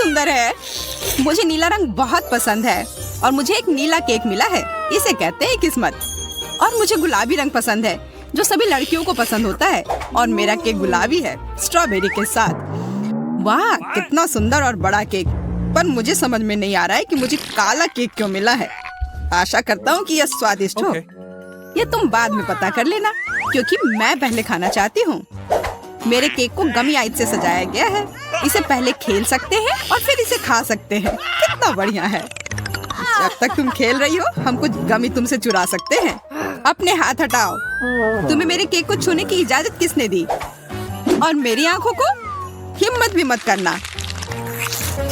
सुंदर है। मुझे नीला रंग बहुत पसंद है और मुझे एक नीला केक मिला है। इसे कहते हैं किस्मत। और मुझे गुलाबी रंग पसंद है जो सभी लड़कियों को पसंद होता है। और मेरा केक गुलाबी है स्ट्रॉबेरी के साथ। वाह, कितना सुंदर और बड़ा केक। पर मुझे समझ में नहीं आ रहा है कि मुझे काला केक क्यों मिला है। आशा करता हूँ कि यह स्वादिष्ट हो। ये तुम बाद में पता कर लेना, क्योंकि मैं पहले खाना चाहती हूँ। मेरे केक को गमी आइस से सजाया गया है। इसे पहले खेल सकते हैं और फिर इसे खा सकते हैं। कितना बढ़िया है। जब तक तुम खेल रही हो, हम कुछ गमी तुमसे चुरा सकते हैं। अपने हाथ हटाओ। तुम्हें मेरे केक को छूने की इजाजत किसने दी? और मेरी आंखों को हिम्मत भी मत करना।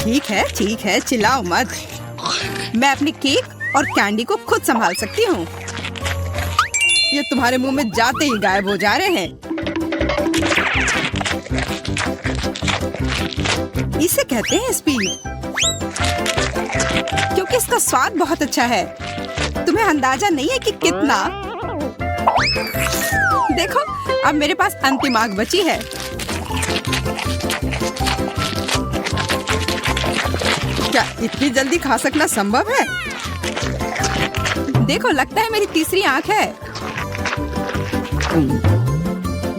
ठीक है, चिल्लाओ मत। मैं अपने केक और कैंडी को खुद संभाल सकती हूँ। ये तुम्हारे मुंह में जाते ही गायब हो जा रहे हैं। इसे कहते हैं स्पीड, क्योंकि इसका स्वाद बहुत अच्छा है। तुम्हें अंदाजा नहीं है कि कितना। देखो, अब मेरे पास अंतिम आग बची है। क्या इतनी जल्दी खा सकना संभव है? देखो, लगता है मेरी तीसरी आंख है।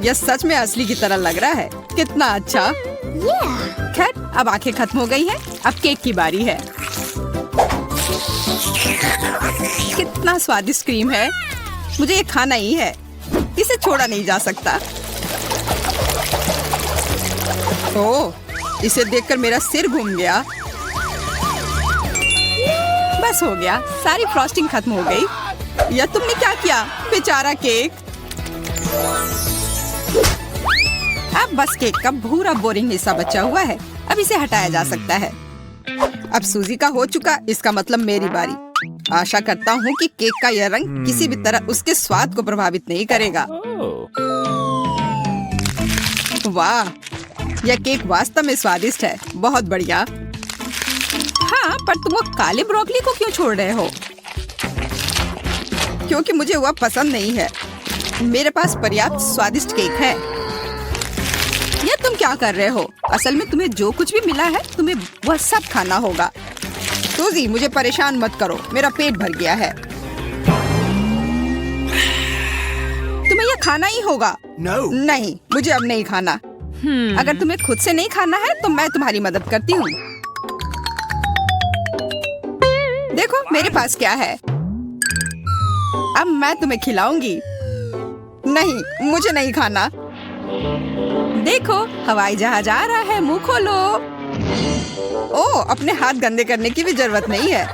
यह सच में असली की तरह लग रहा है। कितना अच्छा। खैर, अब आंखें खत्म हो गई हैं। अब केक की बारी है। कितना स्वादिष्ट क्रीम है। मुझे ये खाना ही है। इसे छोड़ा नहीं जा सकता। ओह, इसे देखकर मेरा सिर घूम गया। बस हो गया, सारी फ्रॉस्टिंग खत्म हो गई। या तुमने क्या किया, बेचारा केक। अब बस केक का भूरा बोरिंग हिस्सा बचा हुआ है। अब इसे हटाया जा सकता है। अब सूजी का हो चुका, इसका मतलब मेरी बारी। आशा करता हूँ कि केक का यह रंग किसी भी तरह उसके स्वाद को प्रभावित नहीं करेगा। वाह, यह केक वास्तव में स्वादिष्ट है। बहुत बढ़िया। हाँ, पर तुम वो काले ब्रोकली को क्यों छोड़ रहे हो? क्योंकि मुझे वह पसंद नहीं है। मेरे पास पर्याप्त स्वादिष्ट केक है। ये तुम क्या कर रहे हो? असल में तुम्हें जो कुछ भी मिला है, तुम्हें वह सब खाना होगा। सूजी, मुझे परेशान मत करो, मेरा पेट भर गया है। तुम्हें यह खाना ही होगा। नहीं, मुझे अब नहीं खाना। अगर तुम्हें खुद से नहीं खाना है तो मैं तुम्हारी मदद करती हूँ। देखो, मेरे पास क्या है। अब मैं तुम्हें खिलाऊंगी। नहीं, मुझे नहीं खाना। देखो, हवाई जहाज आ रहा है, मुंह खोलो। ओह, अपने हाथ गंदे करने की भी जरूरत नहीं है।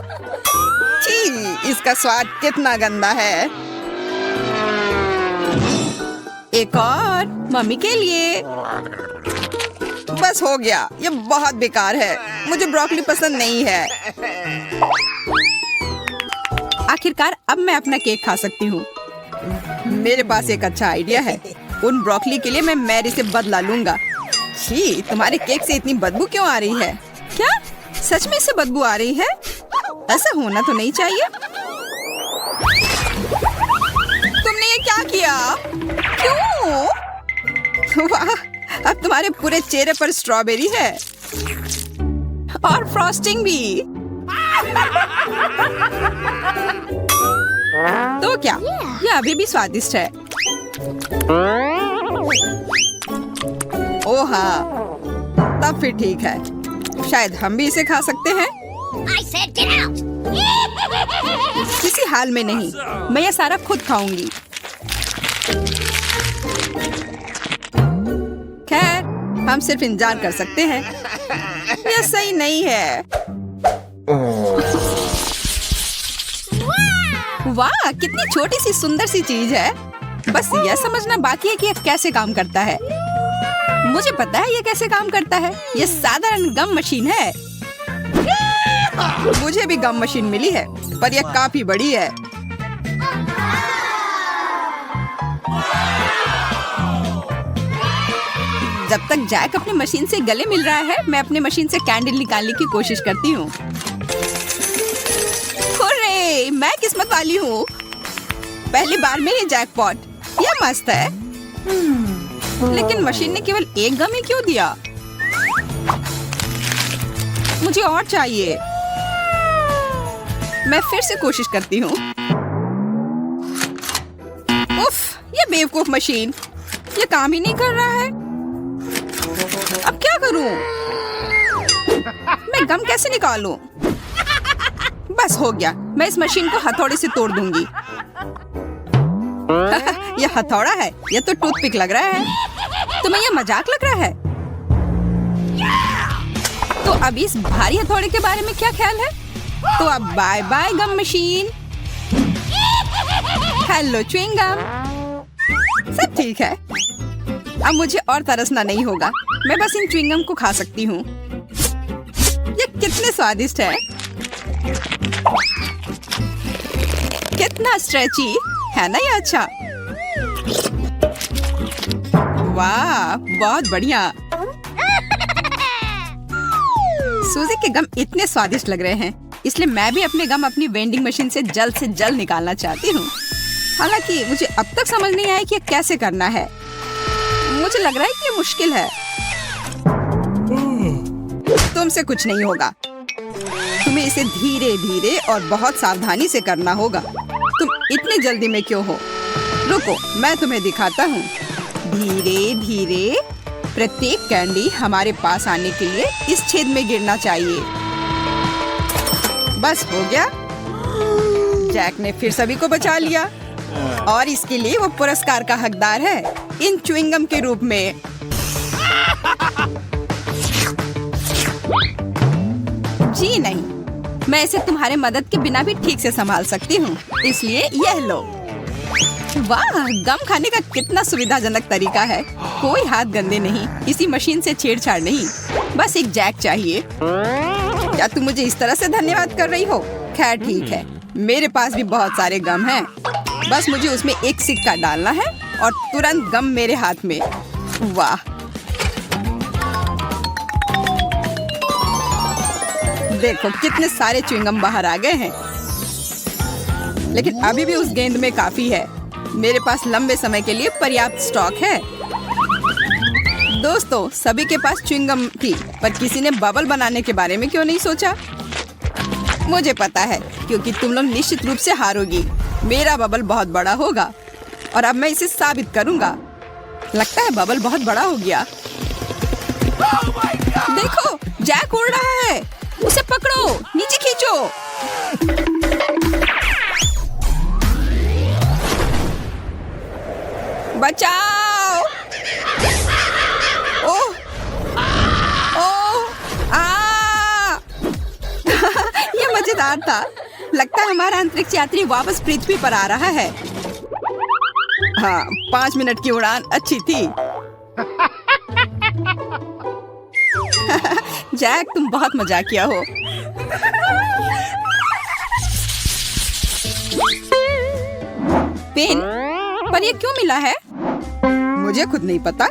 छी, इसका स्वाद कितना गंदा है। एक और मम्मी के लिए। बस हो गया, ये बहुत बेकार है। मुझे ब्रोकली पसंद नहीं है। आखिरकार अब मैं अपना केक खा सकती हूँ। मेरे पास एक अच्छा आइडिया है। उन ब्रोकली के लिए मैं मैरी से बदला लूंगा। छी, तुम्हारे केक से इतनी बदबू क्यों आ रही है? क्या सच में इससे बदबू आ रही है? ऐसा होना तो नहीं चाहिए। तुमने ये क्या किया? क्यों? वाह, अब तुम्हारे पूरे चेहरे पर स्ट्रॉबेरी है और फ्रॉस्टिंग भी। तो क्या ये अभी भी स्वादिष्ट है? ओह हाँ, तब फिर ठीक है। शायद हम भी इसे खा सकते हैं। किसी हाल में नहीं, मैं ये सारा खुद खाऊंगी। खैर, हम सिर्फ इंतजार कर सकते हैं। यह सही नहीं है। वाह, कितनी छोटी सी सुंदर सी चीज है। बस यह समझना बाकी है कि यह कैसे काम करता है। मुझे पता है यह कैसे काम करता है। यह साधारण गम मशीन है। मुझे भी गम मशीन मिली है, पर यह काफी बड़ी है। जब तक जैक अपनी मशीन से गले मिल रहा है, मैं अपने मशीन से कैंडल निकालने की कोशिश करती हूँ। हुर्रे, मैं किस्मत वाली हूँ। पहली बार में ही जैकपॉट। यह मस्त है। लेकिन मशीन ने केवल एक गम ही क्यों दिया? मुझे और चाहिए। मैं फिर से कोशिश करती हूँ। उफ, ये बेवकूफ मशीन, ये काम ही नहीं कर रहा है। अब क्या करूं? मैं गम कैसे निकालूं? बस हो गया, मैं इस मशीन को हथौड़े से तोड़ दूंगी। ये हथौड़ा है, ये तो टूथपिक लग रहा है। तुम्हें ये मजाक लग रहा है? तो अब इस भारी हथौड़े के बारे में क्या ख्याल है? तो अब बाय बाय गम मशीन। हेलो च्युइंग गम, सब ठीक है। अब मुझे और तरसना नहीं होगा, मैं बस इन च्युइंग गम को खा सकती हूँ। ये कितने स्वादिष्ट है, कितना स्ट्रेची है ना ये। अच्छा, वाह, बहुत बढ़िया। सूजी के गम इतने स्वादिष्ट लग रहे हैं, इसलिए मैं भी अपने गम अपनी वेंडिंग मशीन से जल्द निकालना चाहती हूँ। हालांकि मुझे अब तक समझ नहीं आया कि ये कैसे करना है। मुझे लग रहा है कि ये मुश्किल है। तुमसे कुछ नहीं होगा, तुम्हें इसे धीरे धीरे और बहुत सावधानी से करना होगा। तुम इतनी जल्दी में क्यों हो? रुको, मैं तुम्हें दिखाता हूँ। धीरे धीरे प्रत्येक कैंडी हमारे पास आने के लिए इस छेद में गिरना चाहिए। बस हो गया। जैक ने फिर सभी को बचा लिया और इसके लिए वो पुरस्कार का हकदार है, इन च्युइंगम के रूप में। जी नहीं, मैं इसे तुम्हारे मदद के बिना भी ठीक से संभाल सकती हूँ, इसलिए यह लो। वाह, गम खाने का कितना सुविधाजनक तरीका है। कोई हाथ गंदे नहीं, इसी मशीन से छेड़छाड़ नहीं, बस एक जैक चाहिए। क्या तुम मुझे इस तरह से धन्यवाद कर रही हो? खैर ठीक है, मेरे पास भी बहुत सारे गम हैं। बस मुझे उसमें एक सिक्का डालना है और तुरंत गम मेरे हाथ में। वाह, देखो कितने सारे च्युइंगम बाहर आ गए हैं। लेकिन अभी भी उस गेंद में काफी है। मेरे पास लंबे समय के लिए पर्याप्त स्टॉक है। दोस्तों, सभी के पास च्युइंगम थी, पर किसी ने बबल बनाने के बारे में क्यों नहीं सोचा? मुझे पता है, क्योंकि तुम लोग निश्चित रूप से हारोगी। मेरा बबल बहुत बड़ा होगा और अब मैं इसे साबित करूंगा। लगता है बबल बहुत बड़ा हो गया। देखो, जैक उड़ रहा है, उसे पकड़ो, नीचे खींचो। बचाओ! ओह, ओह, ये मजेदार था। लगता है हमारा अंतरिक्ष यात्री वापस पृथ्वी पर आ रहा है। हाँ, 5 मिनट की उड़ान अच्छी थी। जैक, तुम बहुत मजाकिया हो। पेन, पर ये क्यों मिला है? मुझे खुद नहीं पता।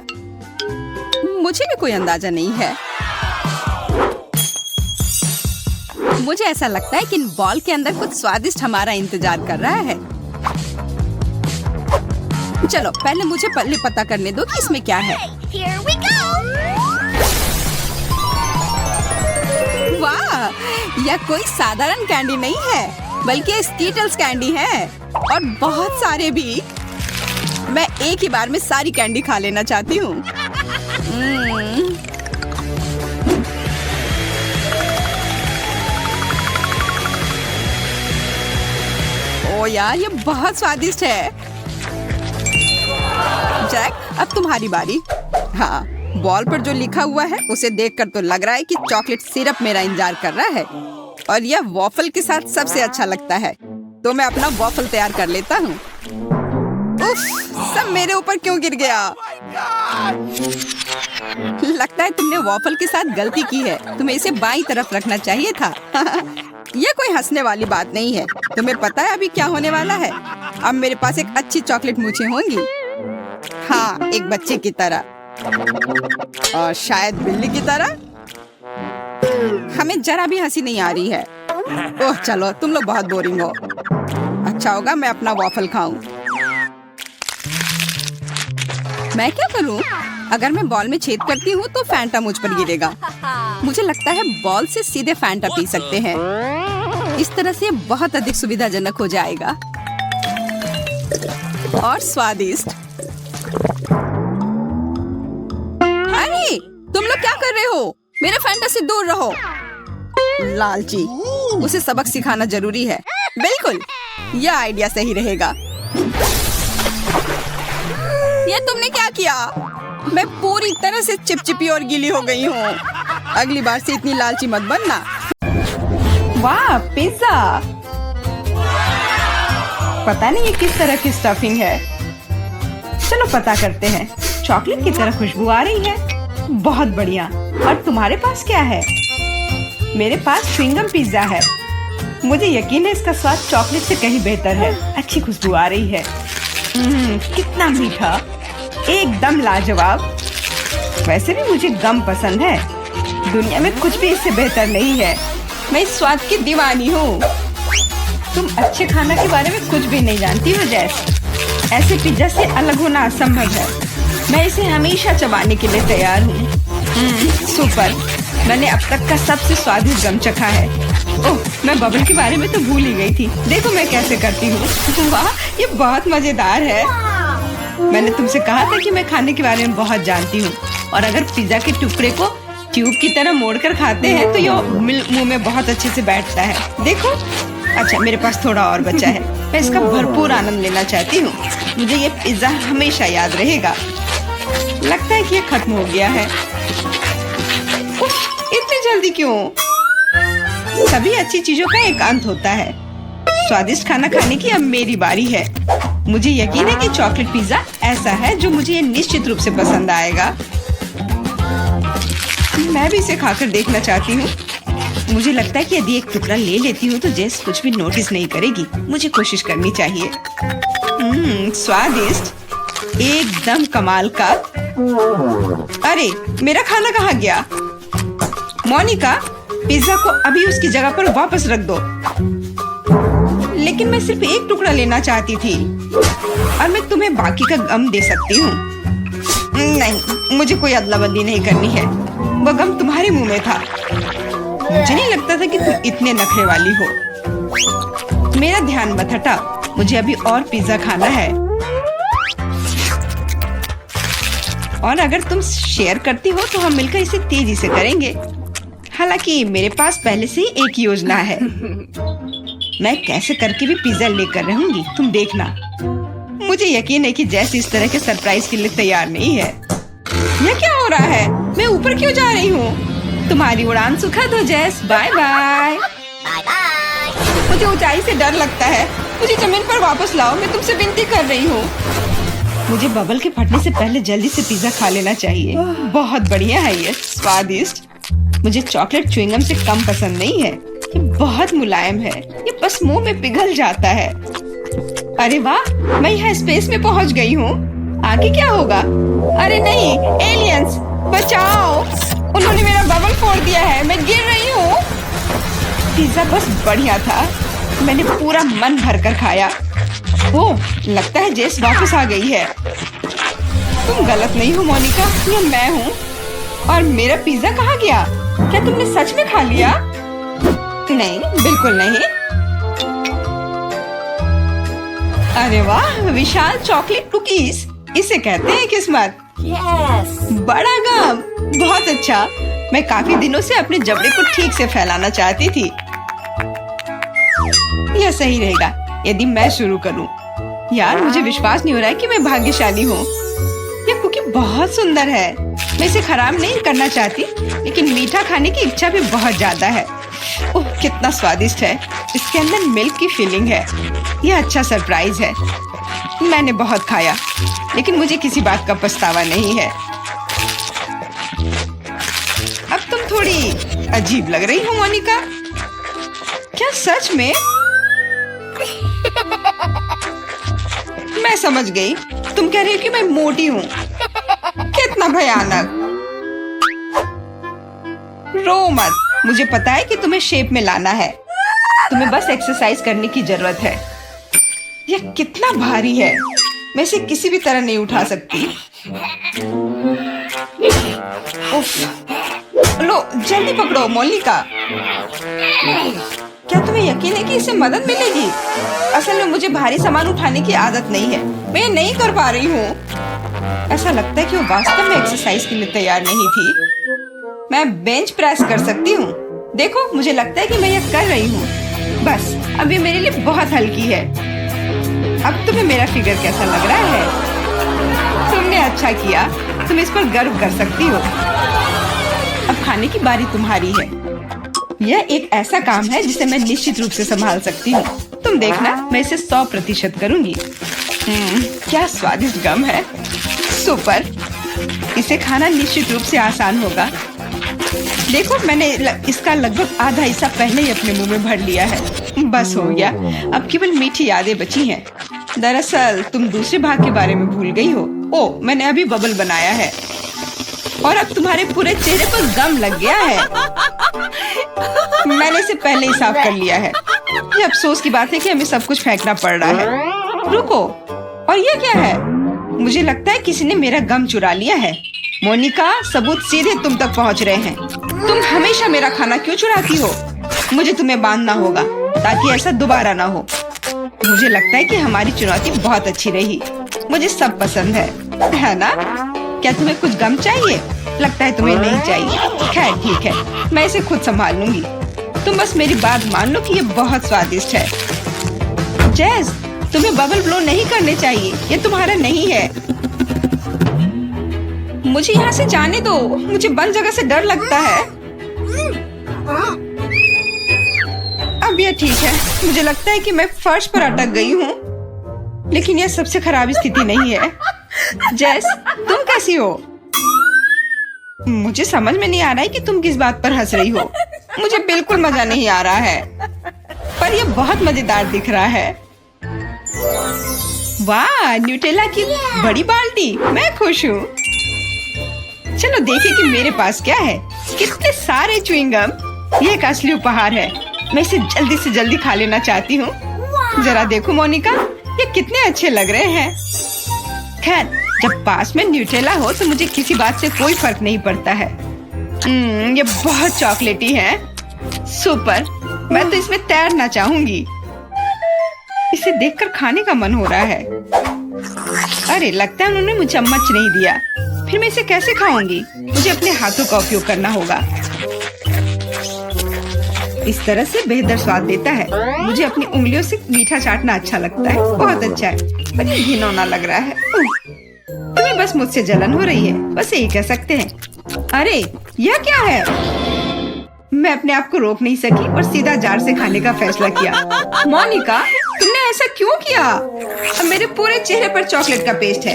मुझे भी कोई अंदाजा नहीं है। मुझे ऐसा लगता है कि इन बॉल के अंदर कुछ स्वादिष्ट हमारा इंतजार कर रहा है। चलो, पहले मुझे पता करने दो कि इसमें क्या है। वाह, यह कोई साधारण कैंडी नहीं है, बल्कि स्कीटल्स कैंडी है, और बहुत सारे भी। मैं एक ही बार में सारी कैंडी खा लेना चाहती हूँ। ओ यार, ये बहुत स्वादिष्ट है। जैक, अब तुम्हारी बारी। हाँ, बॉल पर जो लिखा हुआ है उसे देखकर तो लग रहा है कि चॉकलेट सिरप मेरा इंतजार कर रहा है, और यह वॉफल के साथ सबसे अच्छा लगता है। तो मैं अपना वॉफल तैयार कर लेता हूँ। उफ, सब मेरे ऊपर क्यों गिर गया? लगता है तुमने वॉफल के साथ गलती की है। तुम्हें इसे बाईं तरफ रखना चाहिए था। यह कोई हंसने वाली बात नहीं है। तुम्हें पता है अभी क्या होने वाला है? अब मेरे पास एक अच्छी चॉकलेट मूंछें होंगी। हाँ, एक बच्चे की तरह, और शायद बिल्ली की तरह। हमें जरा भी हंसी नहीं आ रही है। ओह चलो, तुम लोग बहुत बोरिंग हो। अच्छा होगा मैं अपना वॉफल खाऊं। मैं क्या करूं? अगर मैं बॉल में छेद करती हूँ तो फैंटा मुझ पर गिरेगा। मुझे लगता है बॉल से सीधे फैंटा पी सकते हैं। इस तरह से बहुत अधिक सुविधाजनक हो जाएगा और स्वादिष्ट। अरे तुम लोग क्या कर रहे हो? मेरे फैंटा से दूर रहो। लालची, उसे सबक सिखाना जरूरी है। बिल्कुल, यह आइडिया सही रहेगा। ये तुमने क्या किया? मैं पूरी तरह से चिपचिपी और गीली हो गई हूँ। अगली बार से इतनी लालची मत बनना। वाह, पिज्जा! पता नहीं ये किस तरह की स्टफिंग है। चलो पता करते हैं। चॉकलेट की तरह खुशबू आ रही है। बहुत बढ़िया। और तुम्हारे पास क्या है? मेरे पास च्युइंगम पिज्जा है। मुझे यकीन है इसका स्वाद चॉकलेट से कहीं बेहतर है। अच्छी खुशबू आ रही है। कितना मीठा, एकदम लाजवाब। वैसे भी मुझे गम पसंद है। दुनिया में कुछ भी इससे बेहतर नहीं है। मैं इस स्वाद की दीवानी हूँ। तुम अच्छे खाना के बारे में कुछ भी नहीं जानती हो जैस। ऐसे पिज्जा से अलग होना असंभव है। मैं इसे हमेशा चबाने के लिए तैयार हूँ। सुपर, मैंने अब तक का सबसे स्वादिष्ट गम चखा है। ओह, मैं बबल के बारे में तो भूल ही गई थी। देखो मैं कैसे करती हूँ। वाह, ये बहुत मजेदार है। मैंने तुमसे कहा था कि मैं खाने के बारे में बहुत जानती हूँ। और अगर पिज्जा के टुकड़े को ट्यूब की तरह मोड़कर खाते हैं तो ये मुंह में बहुत अच्छे से बैठता है। देखो, अच्छा मेरे पास थोड़ा और बचा है। मैं इसका भरपूर आनंद लेना चाहती हूँ। मुझे ये पिज्जा हमेशा याद रहेगा। लगता है कि ये खत्म हो गया है। उफ, इतनी जल्दी क्यों? सभी अच्छी चीजों का एक अंत होता है। स्वादिष्ट खाना खाने की अब मेरी बारी है। मुझे यकीन है कि चॉकलेट पिज्जा ऐसा है जो मुझे निश्चित रूप से पसंद आएगा। मैं भी इसे खाकर देखना चाहती हूँ। मुझे लगता है कि यदि एक टुकड़ा ले लेती हूँ तो जेस कुछ भी नोटिस नहीं करेगी। मुझे कोशिश करनी चाहिए। स्वादिष्ट, एकदम कमाल का। अरे मेरा खाना कहाँ गया? मोनिका, पिज्जा को अभी उसकी जगह पर वापस रख दो। लेकिन मैं सिर्फ एक टुकड़ा लेना चाहती थी और मैं तुम्हें बाकी का गम दे सकती हूँ। नहीं, मुझे कोई अदला बदली नहीं करनी है। वो गम तुम्हारे मुंह में था। मुझे नहीं लगता था कि तुम इतने नखरे वाली हो। मेरा ध्यान मत हटा, मुझे अभी और पिज्जा खाना है। और अगर तुम शेयर करती हो तो हम मिलकर इसे तेजी से करेंगे। हालांकि मेरे पास पहले से ही एक योजना है। मैं कैसे करके भी पिज्जा लेकर रहूंगी, तुम देखना। मुझे यकीन है कि जैस इस तरह के सरप्राइज के लिए तैयार नहीं है। यह क्या हो रहा है? मैं ऊपर क्यों जा रही हूँ? तुम्हारी उड़ान सुखद हो जैस। Bye bye. मुझे ऊंचाई से डर लगता है। मुझे जमीन पर वापस लाओ, मैं तुमसे विनती कर रही हूँ। मुझे बबल के फटने से पहले जल्दी से पिज्जा खा लेना चाहिए। बहुत बढ़िया है ये, स्वादिष्ट। मुझे चॉकलेट च्युइंगम से कम पसंद नहीं है। ये बहुत मुलायम है। ये बस मुंह में पिघल जाता है। अरे वाह, मैं यहाँ स्पेस में पहुँच गई हूँ। आगे क्या होगा? अरे नहीं, एलियंस बचाओ! उन्होंने मेरा बबल फोड़ दिया है। मैं गिर रही हूँ। पिज्जा बस बढ़िया था। मैंने पूरा मन भरकर खाया। ओह, लगता है जेस वापस आ गई है। तुम गलत नहीं हो मोनिका, ये मैं हूँ। और मेरा पिज्जा कहाँ गया? क्या तुमने सच में खा लिया? नहीं, बिल्कुल नहीं। अरे वाह, विशाल चॉकलेट कुकीज, इसे कहते हैं किस्मत। बड़ा गम, बहुत अच्छा। मैं काफी दिनों से अपने जबड़े को ठीक से फैलाना चाहती थी। यह सही रहेगा यदि मैं शुरू करूं। यार, मुझे विश्वास नहीं हो रहा है कि मैं भाग्यशाली हूँ। यह कुकी बहुत सुंदर है। मैं इसे खराब नहीं करना चाहती, लेकिन मीठा खाने की इच्छा भी बहुत ज्यादा है। ओह, कितना स्वादिष्ट है। इसके अंदर मिल्क की फीलिंग है। यह अच्छा सरप्राइज है। मैंने बहुत खाया, लेकिन मुझे किसी बात का पछतावा नहीं है। अब तुम थोड़ी अजीब लग रही हो मोनिका। क्या सच में? मैं समझ गई, तुम कह रही हो कि मैं मोटी हूँ। कितना भयानक। रो मत, मुझे पता है कि तुम्हें शेप में लाना है। तुम्हें बस एक्सरसाइज करने की जरूरत है। यह कितना भारी है, मैं इसे किसी भी तरह नहीं उठा सकती। उफ, लो जल्दी पकड़ो मोनिका। क्या तुम्हें यकीन है कि इससे मदद मिलेगी? असल में मुझे भारी सामान उठाने की आदत नहीं है, मैं नहीं कर पा रही हूँ। ऐसा लगता है कि वो वास्तव में एक्सरसाइज के लिए तैयार नहीं थी। मैं बेंच प्रेस कर सकती हूँ। देखो, मुझे लगता है कि मैं यह कर रही हूँ। बस अब ये मेरे लिए बहुत हल्की है। अब तुम्हें मेरा फिगर कैसा लग रहा है? तुमने अच्छा किया, तुम इस पर गर्व कर सकती हो। अब खाने की बारी तुम्हारी है। यह एक ऐसा काम है जिसे मैं निश्चित रूप से संभाल सकती हूँ। तुम देखना, मैं इसे 100% करूँगी। क्या स्वादिष्ट गम है, सुपर। इसे खाना निश्चित रूप से आसान होगा। देखो, मैंने इसका लगभग आधा हिस्सा पहले ही अपने मुंह में भर लिया है। बस हो गया, अब केवल मीठी यादें बची हैं। दरअसल तुम दूसरे भाग के बारे में भूल गई हो। ओह, मैंने अभी बबल बनाया है और अब तुम्हारे पूरे चेहरे पर गम लग गया है। मैंने इसे पहले ही साफ कर लिया है। ये अफसोस की बात है कि हमें सब कुछ फेंकना पड़ रहा है। रुको, और ये क्या है? मुझे लगता है किसी ने मेरा गम चुरा लिया है। मोनिका, सबूत सीधे तुम तक पहुंच रहे हैं। तुम हमेशा मेरा खाना क्यों चुराती हो? मुझे तुम्हें बांधना होगा ताकि ऐसा दोबारा ना हो। मुझे लगता है कि हमारी चुनौती बहुत अच्छी रही। मुझे सब पसंद है ना? क्या तुम्हें कुछ गम चाहिए? लगता है तुम्हें नहीं चाहिए। खैर ठीक है, मैं इसे खुद संभाल लूंगी। तुम बस मेरी बात मान लो कि ये बहुत स्वादिष्ट है। जैस, तुम्हें बबल ब्लो नहीं करने चाहिए, ये तुम्हारा नहीं है। मुझे यहाँ से जाने दो, मुझे बंद जगह से डर लगता है। अब यह ठीक है। मुझे लगता है कि मैं फर्श पर अटक गई हूँ, लेकिन यह सबसे खराब स्थिति नहीं है। जैस, तुम कैसी हो? मुझे समझ में नहीं आ रहा है कि तुम किस बात पर हंस रही हो। मुझे बिल्कुल मजा नहीं आ रहा है, पर यह बहुत मजेदार दिख रहा है। वाह, न्यूटेला की बड़ी बाल्टी, मैं खुश हूँ। चलो देखें कि मेरे पास क्या है। कितने सारे च्युइंगम। ये एक असली उपहार है। मैं इसे जल्दी से जल्दी खा लेना चाहती हूँ। जरा देखो मोनिका, ये कितने अच्छे लग रहे हैं। खैर, जब पास में न्यूटेला हो तो मुझे किसी बात से कोई फर्क नहीं पड़ता है। ये बहुत चॉकलेटी है। सुपर, मैं तो इसमें तैरना चाहूंगी। इसे देखकर खाने का मन हो रहा है। अरे, लगता है उन्होंने मुझे चम्मच नहीं दिया। फिर मैं इसे कैसे खाऊंगी? मुझे अपने हाथों का उपयोग करना होगा। इस तरह से बेहतर स्वाद देता है। मुझे अपनी उंगलियों से मीठा चाटना अच्छा लगता है। बहुत अच्छा है, पर ये घिनौना लग रहा है। तुम्हें बस मुझसे जलन हो रही है, बस यही कह सकते हैं। अरे, यह क्या है? मैं अपने आप को रोक नहीं सकी और सीधा जार से खाने का फैसला किया। मोनिका, तुमने ऐसा क्यों किया? अब मेरे पूरे चेहरे पर चॉकलेट का पेस्ट है।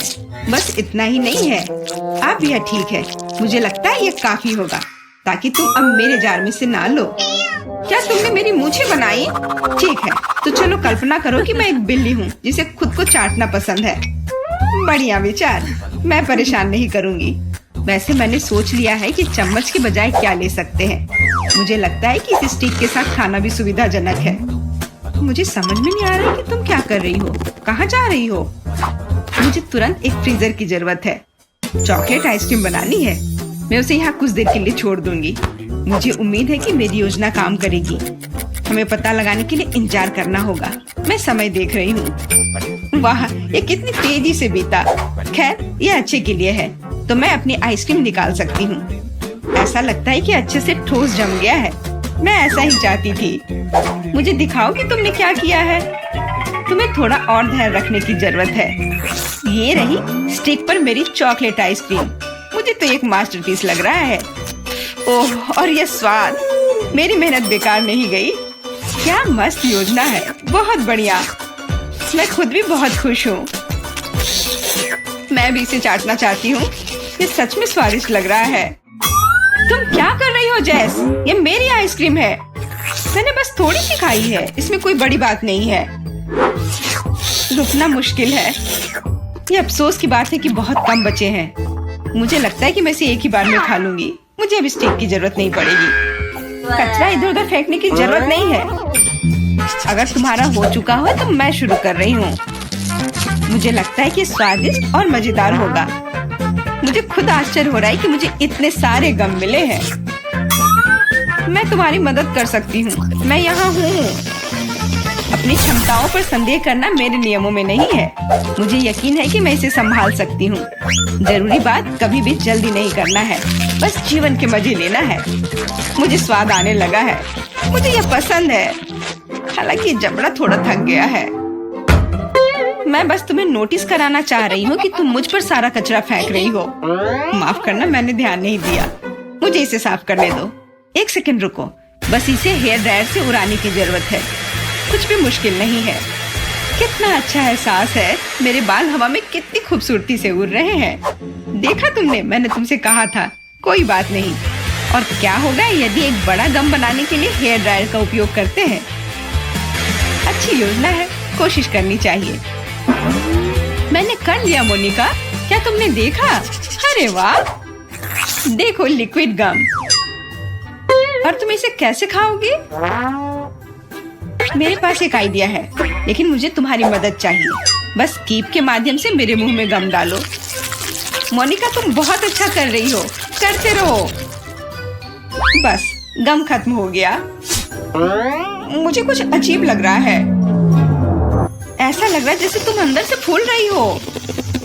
बस इतना ही नहीं है, अब यह ठीक है। मुझे लगता है ये काफी होगा ताकि तुम अब मेरे जार में से ना लो। क्या तुमने मेरी मूछें बनाई? ठीक है, तो चलो कल्पना करो कि मैं एक बिल्ली हूँ जिसे खुद को चाटना पसंद है। बढ़िया विचार, मैं परेशान नहीं करूँगी। वैसे मैंने सोच लिया है कि चम्मच के बजाय क्या ले सकते हैं। मुझे लगता है कि इस स्टिक के साथ खाना भी सुविधाजनक है। मुझे समझ में नहीं आ रहा है कि तुम क्या कर रही हो, कहाँ जा रही हो? मुझे तुरंत एक फ्रीजर की जरूरत है। चॉकलेट आइसक्रीम बनानी है। मैं उसे यहाँ कुछ देर के लिए छोड़ दूंगी। मुझे उम्मीद है कि मेरी योजना काम करेगी। हमें पता लगाने के लिए इंतजार करना होगा। मैं समय देख रही हूँ। वाह, ये कितनी तेजी से बीता। खैर, ये अच्छे के लिए है, तो मैं अपनी आइसक्रीम निकाल सकती हूँ। ऐसा लगता है कि अच्छे से ठोस जम गया है। मैं ऐसा ही चाहती थी। मुझे दिखाओ कि तुमने क्या किया है। तुम्हें थोड़ा और ध्यान रखने की जरूरत है। ये रही स्टिक पर मेरी चॉकलेट आइसक्रीम। मुझे तो एक मास्टरपीस लग रहा है। ओह, और ये स्वाद। मेरी मेहनत बेकार नहीं गई। क्या मस्त योजना है, बहुत बढ़िया। मैं खुद भी बहुत खुश हूँ। मैं भी इसे चाटना चाहती हूँ। ये सच में स्वादिष्ट लग रहा है। तुम क्या कर रही हो जैस? ये मेरी आइसक्रीम है। मैंने बस थोड़ी सी खाई है, इसमें कोई बड़ी बात नहीं है। रुकना मुश्किल है। ये अफसोस की बात है कि बहुत कम बचे हैं। मुझे लगता है कि मैं इसे एक ही बार में खा लूंगी। मुझे अब स्टिक की जरूरत नहीं पड़ेगी। कचरा इधर उधर फेंकने की जरूरत नहीं है। अगर तुम्हारा हो चुका हो तो मैं शुरू कर रही हूँ। मुझे लगता है कि स्वादिष्ट और मजेदार होगा। मुझे खुद आश्चर्य हो रहा है कि मुझे इतने सारे गम मिले हैं। मैं तुम्हारी मदद कर सकती हूँ, मैं यहाँ हूँ। अपनी क्षमताओं पर संदेह करना मेरे नियमों में नहीं है। मुझे यकीन है कि मैं इसे संभाल सकती हूँ। जरूरी बात कभी भी जल्दी नहीं करना है, बस जीवन के मजे लेना है। मुझे स्वाद आने लगा है, मुझे यह पसंद है। हालांकि जबड़ा थोड़ा थक गया है। मैं बस तुम्हें नोटिस कराना चाह रही हूँ कि तुम मुझ पर सारा कचरा फेंक रही हो। माफ करना, मैंने ध्यान नहीं दिया। मुझे इसे साफ करने दो। एक सेकंड रुको, बस इसे हेयर ड्रायर से उड़ाने की जरूरत है। कुछ भी मुश्किल नहीं है। कितना अच्छा एहसास है। मेरे बाल हवा में कितनी खूबसूरती से उड़ रहे हैं। देखा तुमने, मैंने तुमसे कहा था। कोई बात नहीं। और क्या होगा यदि एक बड़ा गम बनाने के लिए हेयर ड्रायर का उपयोग करते हैं? अच्छी योजना है, कोशिश करनी चाहिए। मैंने कर लिया मोनिका, क्या तुमने देखा? अरे वाह, देखो लिक्विड गम। और तुम इसे कैसे खाओगे? मेरे पास एक आइडिया है, लेकिन मुझे तुम्हारी मदद चाहिए। बस कीप के माध्यम से मेरे मुंह में गम डालो। मोनिका, तुम बहुत अच्छा कर रही हो, करते रहो। बस गम खत्म हो गया। मुझे कुछ अजीब लग रहा है। ऐसा लग रहा है जैसे तुम अंदर से फूल रही हो।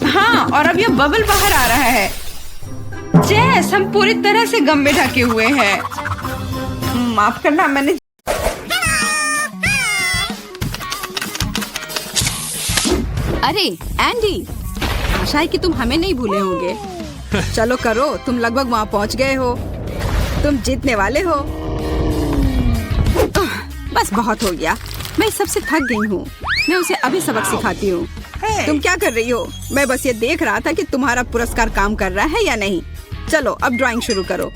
हाँ, और अब यह बबल बाहर आ रहा है। जैस हम पूरी तरह से गम में ढके हुए हैं। माफ करना, मैंने अरे एंडी, आशा है कि तुम हमें नहीं भूले होंगे। चलो करो, तुम लगभग वहाँ पहुँच गए हो। तुम जीतने वाले हो। बस बहुत हो गया, मैं सबसे थक गई हूँ। मैं उसे अभी सबक सिखाती हूँ। तुम क्या कर रही हो? मैं बस ये देख रहा था कि तुम्हारा पुरस्कार काम कर रहा है या नहीं। चलो अब ड्राइंग शुरू करो।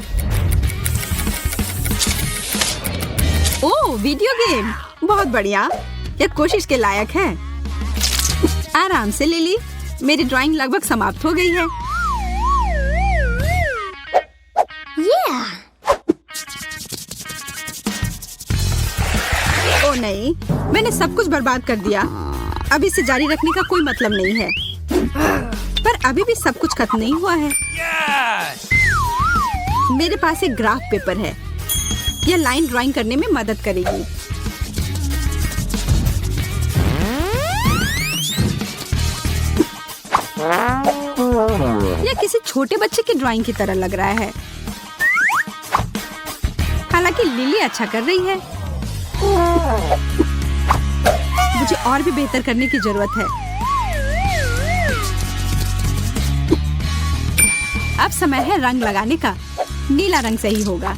ओह, वीडियो गेम, बहुत बढ़िया। यह कोशिश के लायक है। आराम से लिली, मेरी ड्राइंग लगभग समाप्त हो गई है। ओ नहीं, मैंने सब कुछ बर्बाद कर दिया। अब इसे जारी रखने का कोई मतलब नहीं है। पर अभी भी सब कुछ खत्म नहीं हुआ है। मेरे पास एक ग्राफ पेपर है। यह लाइन ड्राइंग करने में मदद करेगी। यह किसी छोटे बच्चे की ड्राइंग की तरह लग रहा है। हालांकि लिली अच्छा कर रही है। मुझे और भी बेहतर करने की जरूरत है। अब समय है रंग लगाने का। नीला रंग सही होगा।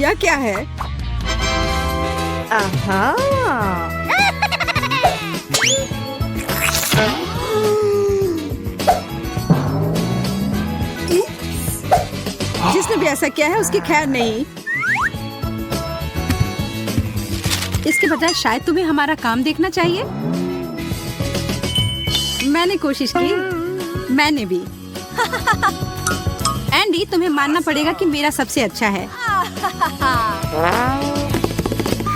यह क्या है? जिसने भी ऐसा किया है उसकी खैर नहीं। इसके बजाय शायद तुम्हें हमारा काम देखना चाहिए। मैंने कोशिश की, मैंने भी। एंडी, तुम्हें मानना पड़ेगा कि मेरा सबसे अच्छा है।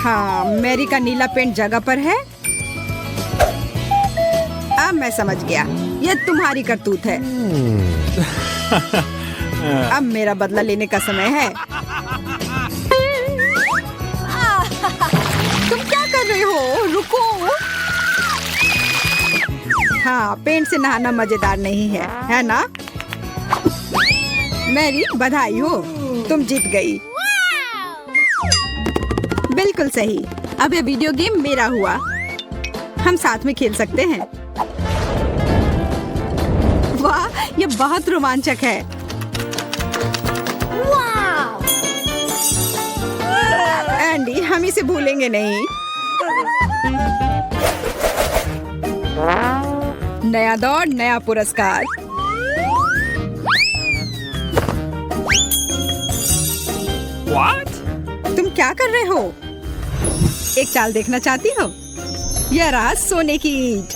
हाँ, मैरी का नीला पेंट जगह पर है। अब मैं समझ गया, यह तुम्हारी करतूत है। अब मेरा बदला लेने का समय है। तुम क्या कर रहे हो? रुको। हाँ, पेंट से नहाना मजेदार नहीं है ना? मैरी, बधाई हो, तुम जीत गई। बिल्कुल सही। अब यह वीडियो गेम मेरा हुआ। हम साथ में खेल सकते हैं। वाह, यह बहुत रोमांचक है। एंडी, हम इसे भूलेंगे नहीं। नया दौर, नया पुरस्कार। What? तुम क्या कर रहे हो? एक चाल देखना चाहती हो? यह रहा सोने की ईंट।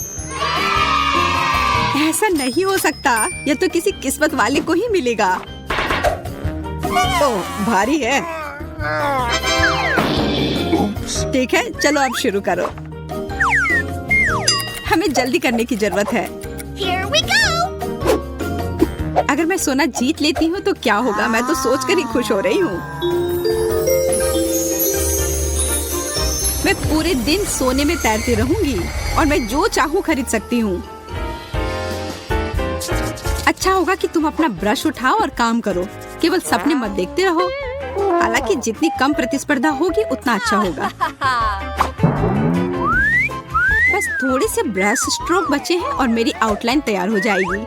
ऐसा नहीं हो सकता, यह तो किसी किस्मत वाले को ही मिलेगा। ओह, भारी है। ठीक है, चलो अब शुरू करो। हमें जल्दी करने की जरूरत है। Here we go! अगर मैं सोना जीत लेती हूँ तो क्या होगा? मैं तो सोचकर ही खुश हो रही हूँ। मैं पूरे दिन सोने में तैरती रहूंगी और मैं जो चाहूँ खरीद सकती हूँ। अच्छा होगा कि तुम अपना ब्रश उठाओ और काम करो। केवल सपने मत देखते रहो। हालांकि जितनी कम प्रतिस्पर्धा होगी उतना अच्छा होगा। बस थोड़े से ब्रश स्ट्रोक बचे हैं और मेरी आउटलाइन तैयार हो जाएगी।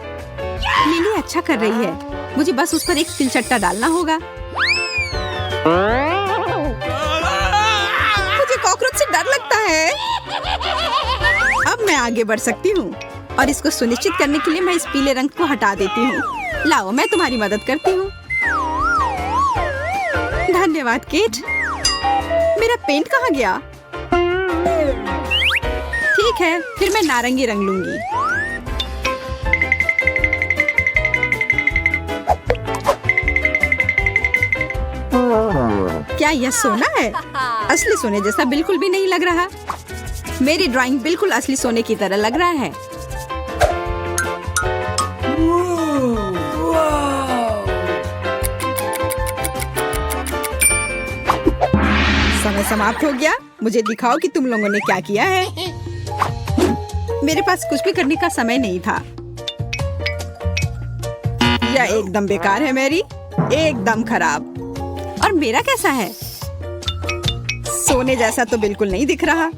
लिली अच्छा कर रही है। मुझे बस उस पर एक तिलचट्टा डालना होगा। मुझे कॉकरोच से डर लगता है। अब मैं आगे बढ़ सकती हूँ और इसको सुनिश्चित करने के लिए मैं इस पीले रंग को हटा देती हूँ। लाओ, मैं तुम्हारी मदद करती हूँ। धन्यवाद केट। मेरा पेंट कहाँ गया? ठीक है, फिर मैं नारंगी रंग लूंगी। क्या यह सोना है? असली सोने जैसा बिल्कुल भी नहीं लग रहा। मेरी ड्राइंग बिल्कुल असली सोने की तरह लग रहा है। समय समाप्त हो गया। मुझे दिखाओ कि तुम लोगों ने क्या किया है। मेरे पास कुछ भी करने का समय नहीं था। यह एकदम बेकार है मैरी, एकदम खराब। और मेरा कैसा है? सोने जैसा तो बिल्कुल नहीं दिख रहा,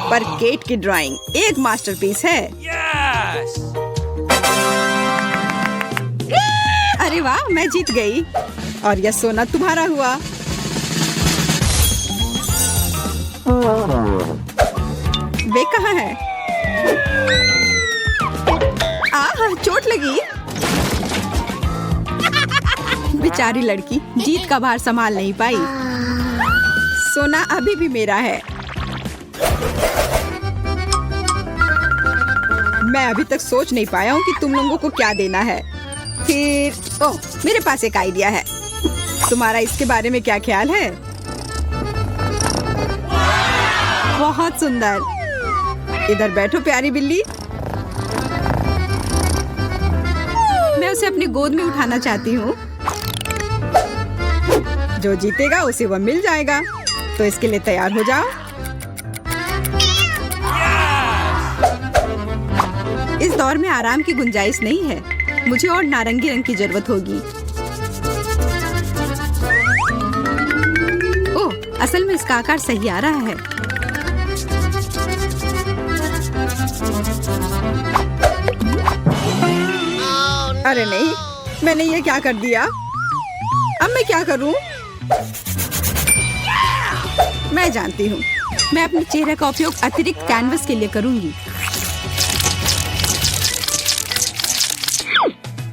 पर केट की ड्राइंग एक मास्टरपीस है। Yes! अरे वाह, मैं जीत गई और यह सोना तुम्हारा हुआ। वे कहाँ है? आह, चोट लगी। बेचारी लड़की जीत का भार संभाल नहीं पाई। सोना अभी भी मेरा है। मैं अभी तक सोच नहीं पाया हूँ कि तुम लोगों को क्या देना है। फिर ओह, मेरे पास एक आइडिया है। तुम्हारा इसके बारे में क्या ख्याल है? बहुत सुंदर। इधर बैठो प्यारी बिल्ली। मैं उसे अपनी गोद में उठाना चाहती हूँ। जो जीतेगा उसे वह मिल जाएगा। तो इसके लिए तैयार हो जाओ। इस दौर में आराम की गुंजाइश नहीं है। मुझे और नारंगी रंग की जरूरत होगी। ओह, असल में इसका आकार सही आ रहा है। अरे नहीं, मैंने ये क्या कर दिया? अब मैं क्या करूं? मैं जानती हूँ। मैं अपने चेहरे का उपयोग अतिरिक्त कैनवस के लिए करूंगी।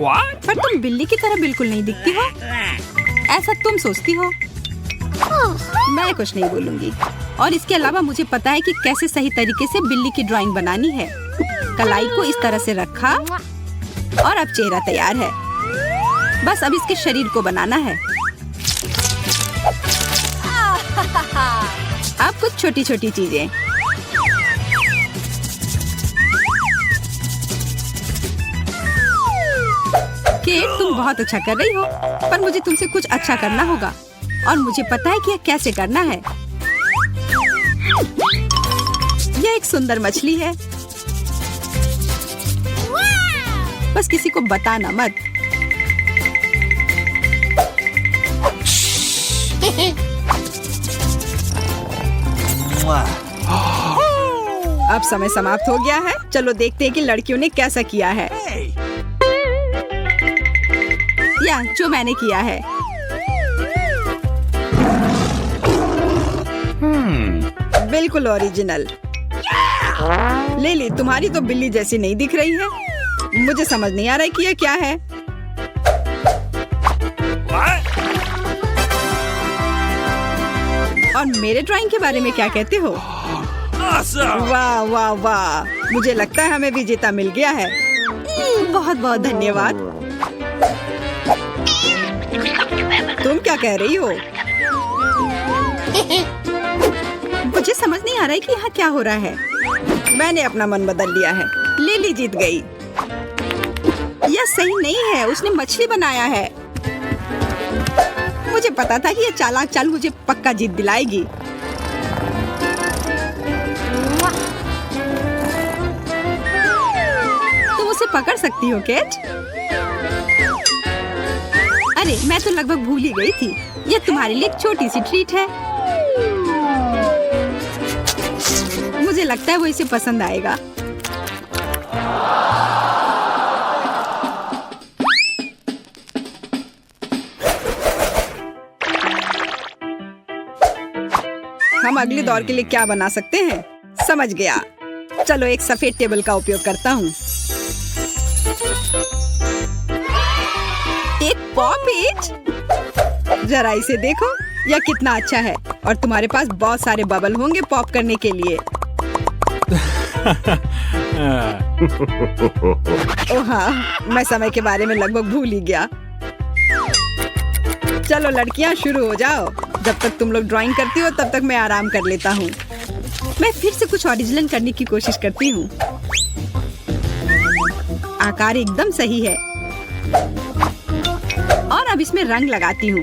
What? पर तुम बिल्ली की तरह बिल्कुल नहीं दिखती हो। ऐसा तुम सोचती हो। मैं कुछ नहीं बोलूंगी। और इसके अलावा मुझे पता है कि कैसे सही तरीके से बिल्ली की ड्राइंग बनानी है। कलाई को इस तरह से रखा और अब चेहरा तैयार है। बस अब इसके शरीर को बनाना है। अब कुछ छोटी छोटी चीजें। केट, तुम बहुत अच्छा कर रही हो, पर मुझे तुमसे कुछ अच्छा करना होगा और मुझे पता है कि यह कैसे करना है। यह एक सुंदर मछली है। बस किसी को बताना मत। अब समय समाप्त हो गया है। चलो देखते हैं कि लड़कियों ने कैसा किया है। या जो मैंने किया है। बिल्कुल ओरिजिनल। लिली, तुम्हारी तो बिल्ली जैसी नहीं दिख रही है। मुझे समझ नहीं आ रहा है कि यह क्या है। What? और मेरे ड्राइंग के बारे में क्या कहते हो? Awesome! वाह वाह वाह, मुझे लगता है हमें विजेता मिल गया है। बहुत बहुत धन्यवाद। तुम क्या कह रही हो? मुझे समझ नहीं आ रहा है कि यहाँ क्या हो रहा है। मैंने अपना मन बदल लिया है। लिली जीत गई। यह सही नहीं है, उसने मछली बनाया है। मुझे पता था कि यह चालाक चाल मुझे पक्का जीत दिलाएगी। तुम उसे पकड़ सकती हो केट? अरे मैं तो लगभग भूल ही गई थी। यह तुम्हारे लिए एक छोटी सी ट्रीट है। मुझे लगता है वो इसे पसंद आएगा। हम अगले दौर के लिए क्या बना सकते हैं? समझ गया। चलो एक सफेद टेबल का उपयोग करता हूँ। एक पॉप। जरा इसे देखो, यह कितना अच्छा है। और तुम्हारे पास बहुत सारे बबल होंगे पॉप करने के लिए। ओह हाँ, मैं समय के बारे में लगभग भूल ही गया। चलो लड़कियां शुरू हो जाओ। जब तक तुम लोग ड्राइंग करती हो तब तक मैं आराम कर लेता हूँ। मैं फिर से कुछ ओरिजिनल करने की कोशिश करती हूँ। आकार एकदम सही है। और अब इसमें रंग लगाती हूँ।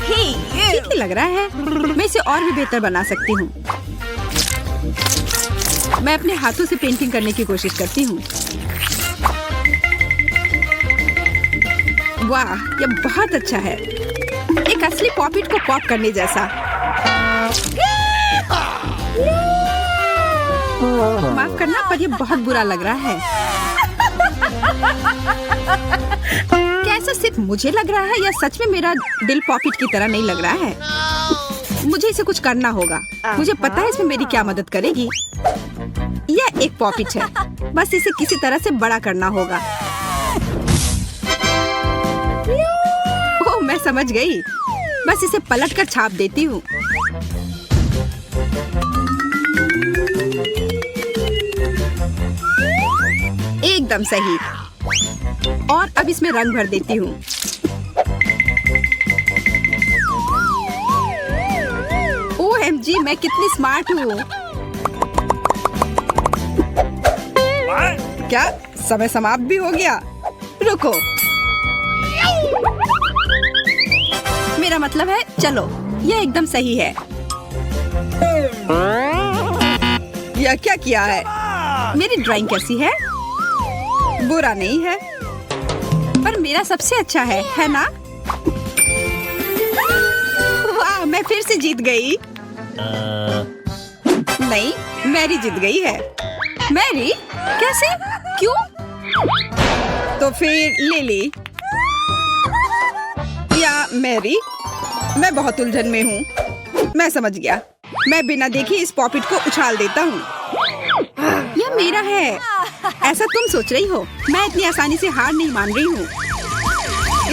ठीक ही लग रहा है। मैं इसे और भी बेहतर बना सकती हूँ। मैं अपने हाथों से पेंटिंग करने की कोशिश करती हूँ। वाह, यह बहुत अच्छा है। एक असली पॉपिट को पॉप करने जैसा। माफ करना, पर यह बहुत बुरा लग रहा है। क्या ऐसा सिर्फ मुझे लग रहा है या सच में मेरा दिल पॉपिट की तरह नहीं लग रहा है? मुझे इसे कुछ करना होगा। मुझे पता है इसमें मेरी क्या मदद करेगी। यह एक पॉपिट है, बस इसे किसी तरह से बड़ा करना होगा। ओह, मैं समझ गई। बस इसे पलटकर छाप देती हूँ। एकदम सही। और अब इसमें रंग भर देती हूँ। OMG, मैं कितनी स्मार्ट हूँ। क्या समय समाप्त भी हो गया? रुको, मेरा मतलब है चलो, यह एकदम सही है। यह क्या किया है? मेरी ड्राइंग कैसी है? बुरा नहीं है, पर मेरा सबसे अच्छा है ना? वाह, मैं फिर से जीत गई। नहीं, मैरी जीत गई है। मैरी? कैसे? क्यों? तो फिर लिली या मैरी? मैं बहुत उलझन में हूँ। मैं समझ गया। मैं बिना देखे इस पॉपिट को उछाल देता हूँ। यह मेरा है। ऐसा तुम सोच रही हो? मैं इतनी आसानी से हार नहीं मान रही हूँ।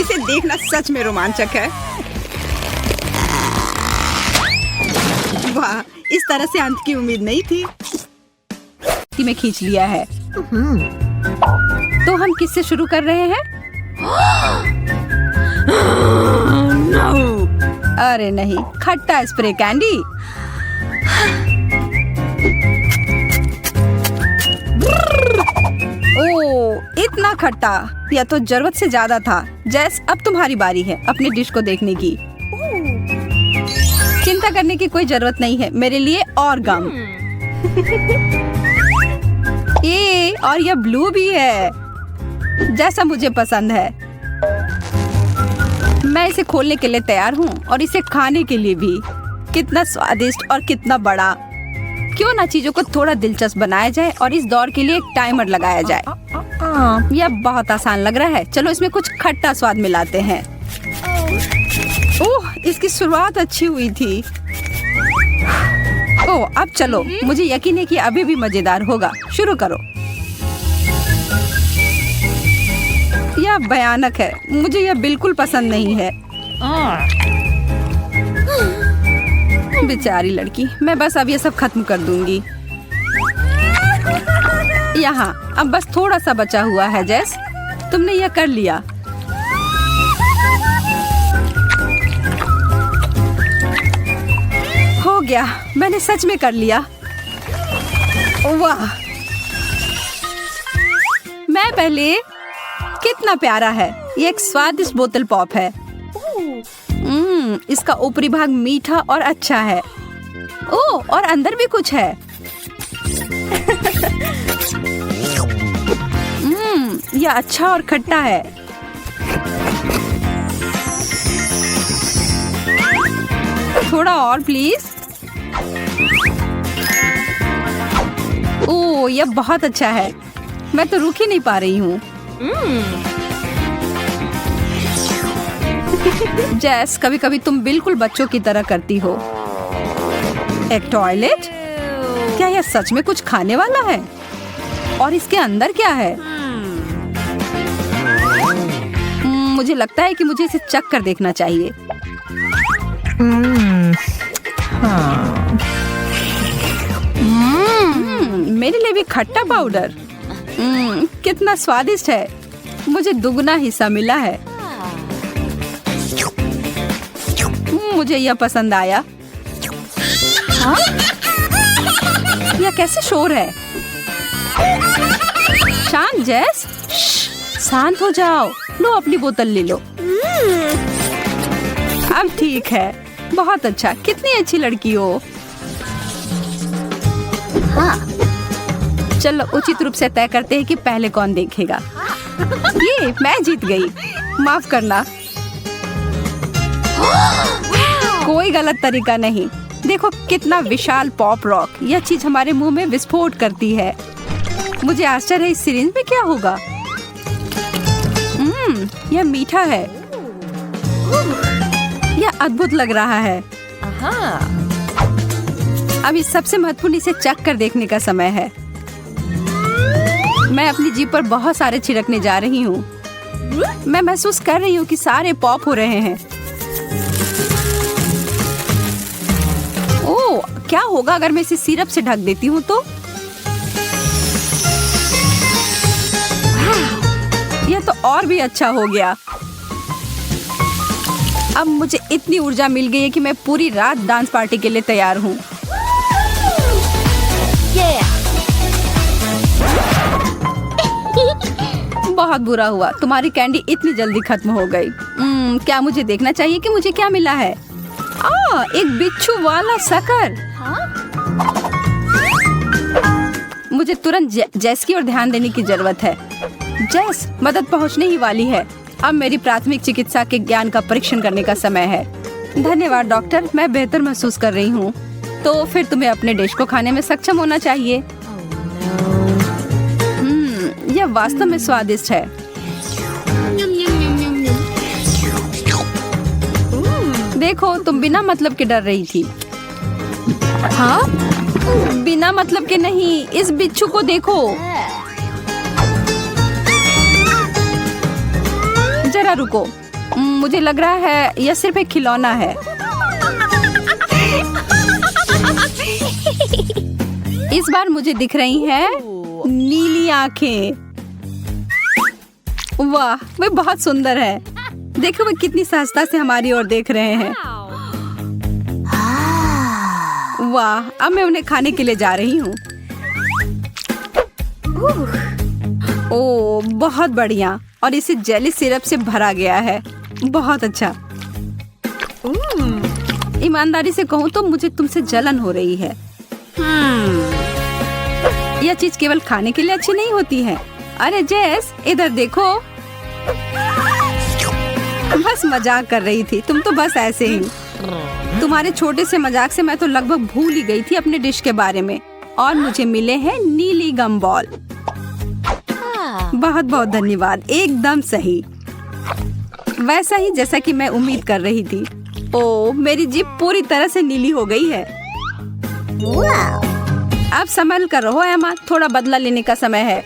इसे देखना सच में रोमांचक है। वाह, इस तरह से अंत की उम्मीद नहीं थी कि मैं खींच लिया है। तो हम किससे शुरू कर रहे हैं? अरे नहीं, खट्टा स्प्रे कैंडी। ओह, इतना खट्टा। यह तो जरूरत से ज्यादा था। जैस, अब तुम्हारी बारी है अपनी डिश को देखने की। चिंता करने की कोई जरूरत नहीं है मेरे लिए और गम। और यह ब्लू भी है, जैसा मुझे पसंद है। मैं इसे खोलने के लिए तैयार हूँ और इसे खाने के लिए भी। कितना स्वादिष्ट और कितना बड़ा। क्यों ना चीजों को थोड़ा दिलचस्प बनाया जाए और इस दौर के लिए एक टाइमर लगाया जाए। यह बहुत आसान लग रहा है। चलो इसमें कुछ खट्टा स्वाद मिलाते हैं। ओह, इसकी शुरुआत अच्छी हुई थी। ओह, अब चलो, मुझे यकीन है कि अभी भी मजेदार होगा। शुरू करो। यह भयानक है। मुझे यह बिल्कुल पसंद नहीं है। बेचारी लड़की। मैं बस अब ये सब खत्म कर दूंगी। यहाँ अब बस थोड़ा सा बचा हुआ है। जैस, तुमने यह कर लिया। गया, मैंने सच में कर लिया। वाह, मैं पहले। कितना प्यारा है। ये एक स्वादिष्ट बोतल पॉप है। इसका ऊपरी भाग मीठा और अच्छा है। ओह, और अंदर भी कुछ है। यह अच्छा और खट्टा है। थोड़ा और प्लीज। ओह, यह बहुत अच्छा है। मैं तो रुक ही नहीं पा रही हूँ। जैस, कभी कभी तुम बिल्कुल बच्चों की तरह करती हो। एक टॉयलेट? क्या यह सच में कुछ खाने वाला है? और इसके अंदर क्या है? मुझे लगता है कि मुझे इसे चख कर देखना चाहिए। मेरे लिए भी खट्टा पाउडर। कितना स्वादिष्ट है। मुझे दुगना हिस्सा मिला है। मुझे यह पसंद आया। हाँ? यह कैसे शोर है? शांत जैस, शांत हो जाओ। लो, अपनी बोतल ले लो। अब ठीक है। बहुत अच्छा। कितनी अच्छी लड़की हो। हाँ, चलो उचित रूप से तय करते हैं कि पहले कौन देखेगा। ये मैं जीत गई। माफ करना। कोई गलत तरीका नहीं। देखो कितना विशाल पॉप रॉक। यह चीज हमारे मुंह में विस्फोट करती है। मुझे आश्चर्य है इस सिरिंज में क्या होगा। यह मीठा है। यह अद्भुत लग रहा है। अभी सबसे महत्वपूर्ण इसे चख कर देखने का समय है। मैं अपनी जीभ पर बहुत सारे छिड़कने जा रही हूँ। मैं महसूस कर रही हूँ कि सारे पॉप हो रहे हैं। ओह, क्या होगा अगर मैं इसे सिरप से ढक देती हूँ तो? यह तो और भी अच्छा हो गया। अब मुझे इतनी ऊर्जा मिल गई है कि मैं पूरी रात डांस पार्टी के लिए तैयार हूँ। बहुत बुरा हुआ, तुम्हारी कैंडी इतनी जल्दी खत्म हो गई। क्या मुझे देखना चाहिए कि मुझे क्या मिला है? एक बिच्छू वाला शक्कर। मुझे तुरंत जैस की ओर ध्यान देने की जरूरत है। जैस, मदद पहुंचने ही वाली है। अब मेरी प्राथमिक चिकित्सा के ज्ञान का परीक्षण करने का समय है। धन्यवाद डॉक्टर, मैं बेहतर महसूस कर रही हूँ। तो फिर तुम्हें अपने डिश को खाने में सक्षम होना चाहिए। यह वास्तव में स्वादिष्ट है। देखो, तुम बिना मतलब के डर रही थी। हाँ? बिना मतलब के नहीं, इस बिच्छू को देखो। जरा रुको, मुझे लग रहा है यह सिर्फ एक खिलौना है। इस बार मुझे दिख रही हैं नीली आंखें। वाह, वे बहुत सुंदर है। देखो वे कितनी सहजता से हमारी ओर देख रहे हैं। वाह, अब मैं उन्हें खाने के लिए जा रही हूँ। ओह, बहुत बढ़िया। और इसे जेली सिरप से भरा गया है। बहुत अच्छा। ईमानदारी से कहूँ तो मुझे तुमसे जलन हो रही है। यह चीज केवल खाने के लिए अच्छी नहीं होती है। अरे जेस, इधर देखो। बस मजाक कर रही थी। तुम तो बस ऐसे ही। तुम्हारे छोटे से मजाक से मैं तो लगभग भूल ही गई थी अपने डिश के बारे में। और मुझे मिले हैं नीली गम बॉल। बहुत बहुत धन्यवाद। एकदम सही, वैसा ही जैसा कि मैं उम्मीद कर रही थी। ओह, मेरी जीभ पूरी तरह से नीली हो गई है। अब संभल कर रहो एमा, थोड़ा बदला लेने का समय है।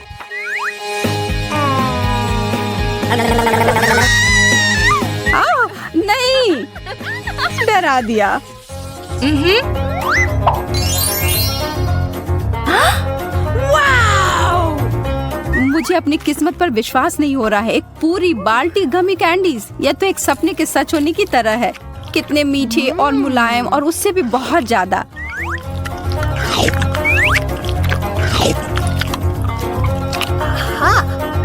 नहीं, डरा दिया। मुझे अपनी किस्मत पर विश्वास नहीं हो रहा है। एक पूरी बाल्टी गमी कैंडीज। यह तो एक सपने के सच होने की तरह है। कितने मीठे और मुलायम, और उससे भी बहुत ज्यादा।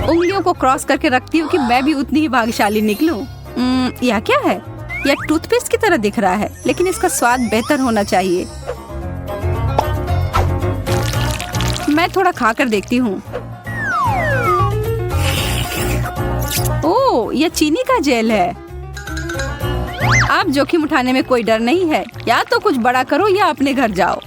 उंगलियों को क्रॉस करके रखती हूँ कि मैं भी उतनी ही भाग्यशाली निकलूं। यह क्या है? यह टूथपेस्ट की तरह दिख रहा है, लेकिन इसका स्वाद बेहतर होना चाहिए। मैं थोड़ा खाकर देखती हूँ। ओह, यह चीनी का जेल है। अब जोखिम उठाने में कोई डर नहीं है। या तो कुछ बड़ा करो या अपने घर जाओ।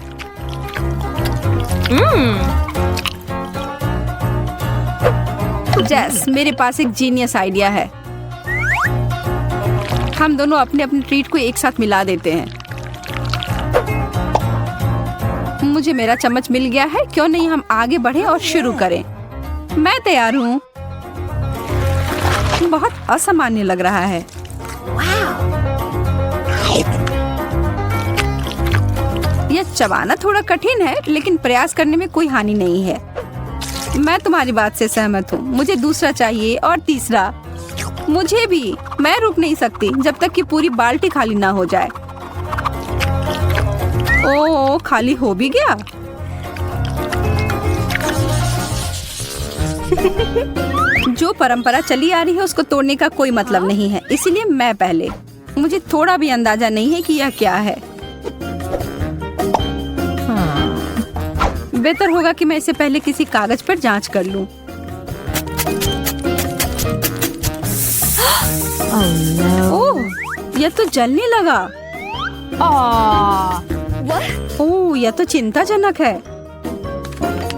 जेस, मेरे पास एक जीनियस आइडिया है। हम दोनों अपने अपने ट्रीट को एक साथ मिला देते हैं। मुझे मेरा चम्मच मिल गया है, क्यों नहीं हम आगे बढ़े और शुरू करें। मैं तैयार हूँ। बहुत असामान्य लग रहा है। यह चबाना थोड़ा कठिन है, लेकिन प्रयास करने में कोई हानि नहीं है। मैं तुम्हारी बात से सहमत हूँ। मुझे दूसरा चाहिए और तीसरा। मुझे भी। मैं रुक नहीं सकती जब तक कि पूरी बाल्टी खाली ना हो जाए। ओह, खाली हो भी गया। जो परंपरा चली आ रही है उसको तोड़ने का कोई मतलब नहीं है, इसीलिए मैं पहले। मुझे थोड़ा भी अंदाजा नहीं है कि यह क्या है। बेहतर होगा कि मैं इसे पहले किसी कागज पर जांच कर लूं। ओह, यह तो जलने लगा। ओह, यह तो चिंताजनक है।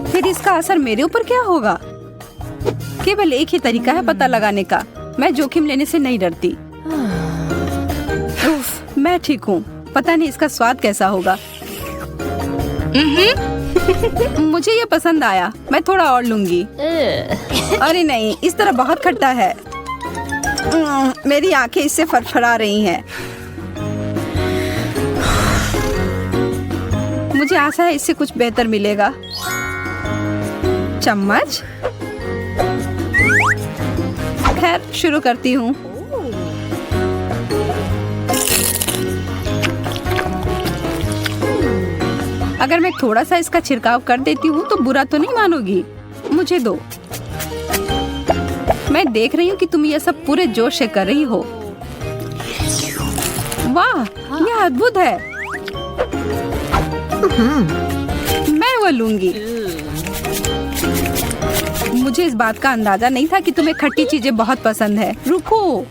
फिर इसका असर मेरे ऊपर क्या होगा? केवल एक ही तरीका है पता लगाने का। मैं जोखिम लेने से नहीं डरती। उफ, मैं ठीक हूँ। पता नहीं इसका स्वाद कैसा होगा। मुझे ये पसंद आया। मैं थोड़ा और लूंगी। अरे नहीं, इस तरह बहुत खट्टा है। मेरी आंखें इससे फड़फड़ा रही हैं। मुझे आशा है इससे कुछ बेहतर मिलेगा। चम्मच। खैर, शुरू करती हूँ। अगर मैं थोड़ा सा इसका छिड़काव कर देती हूँ तो बुरा तो नहीं मानोगी? मुझे दो। मैं देख रही हूँ कि तुम यह सब पूरे जोश से कर रही हो। वाह, यह अद्भुत है। मैं वो लूंगी। मुझे इस बात का अंदाजा नहीं था कि तुम्हें खट्टी चीजें बहुत पसंद है। रुको,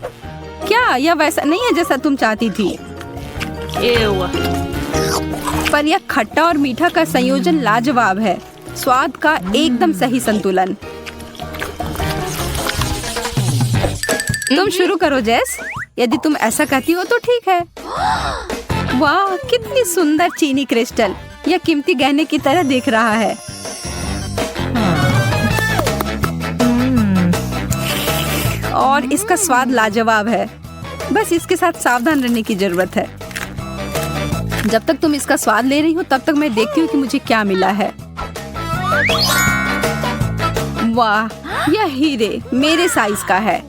क्या यह वैसा नहीं है जैसा तुम चाहती थी? पर यह खट्टा और मीठा का संयोजन लाजवाब है। स्वाद का एकदम सही संतुलन। तुम शुरू करो जेस। यदि तुम ऐसा कहती हो तो ठीक है। वाह, कितनी सुंदर चीनी क्रिस्टल। यह कीमती गहने की तरह दिख रहा है। और इसका स्वाद लाजवाब है। बस इसके साथ सावधान रहने की जरूरत है। जब तक तुम इसका स्वाद ले रही हो तब तक मैं देखती हूँ कि मुझे क्या मिला है। वाह, यह हीरे मेरे साइज का है।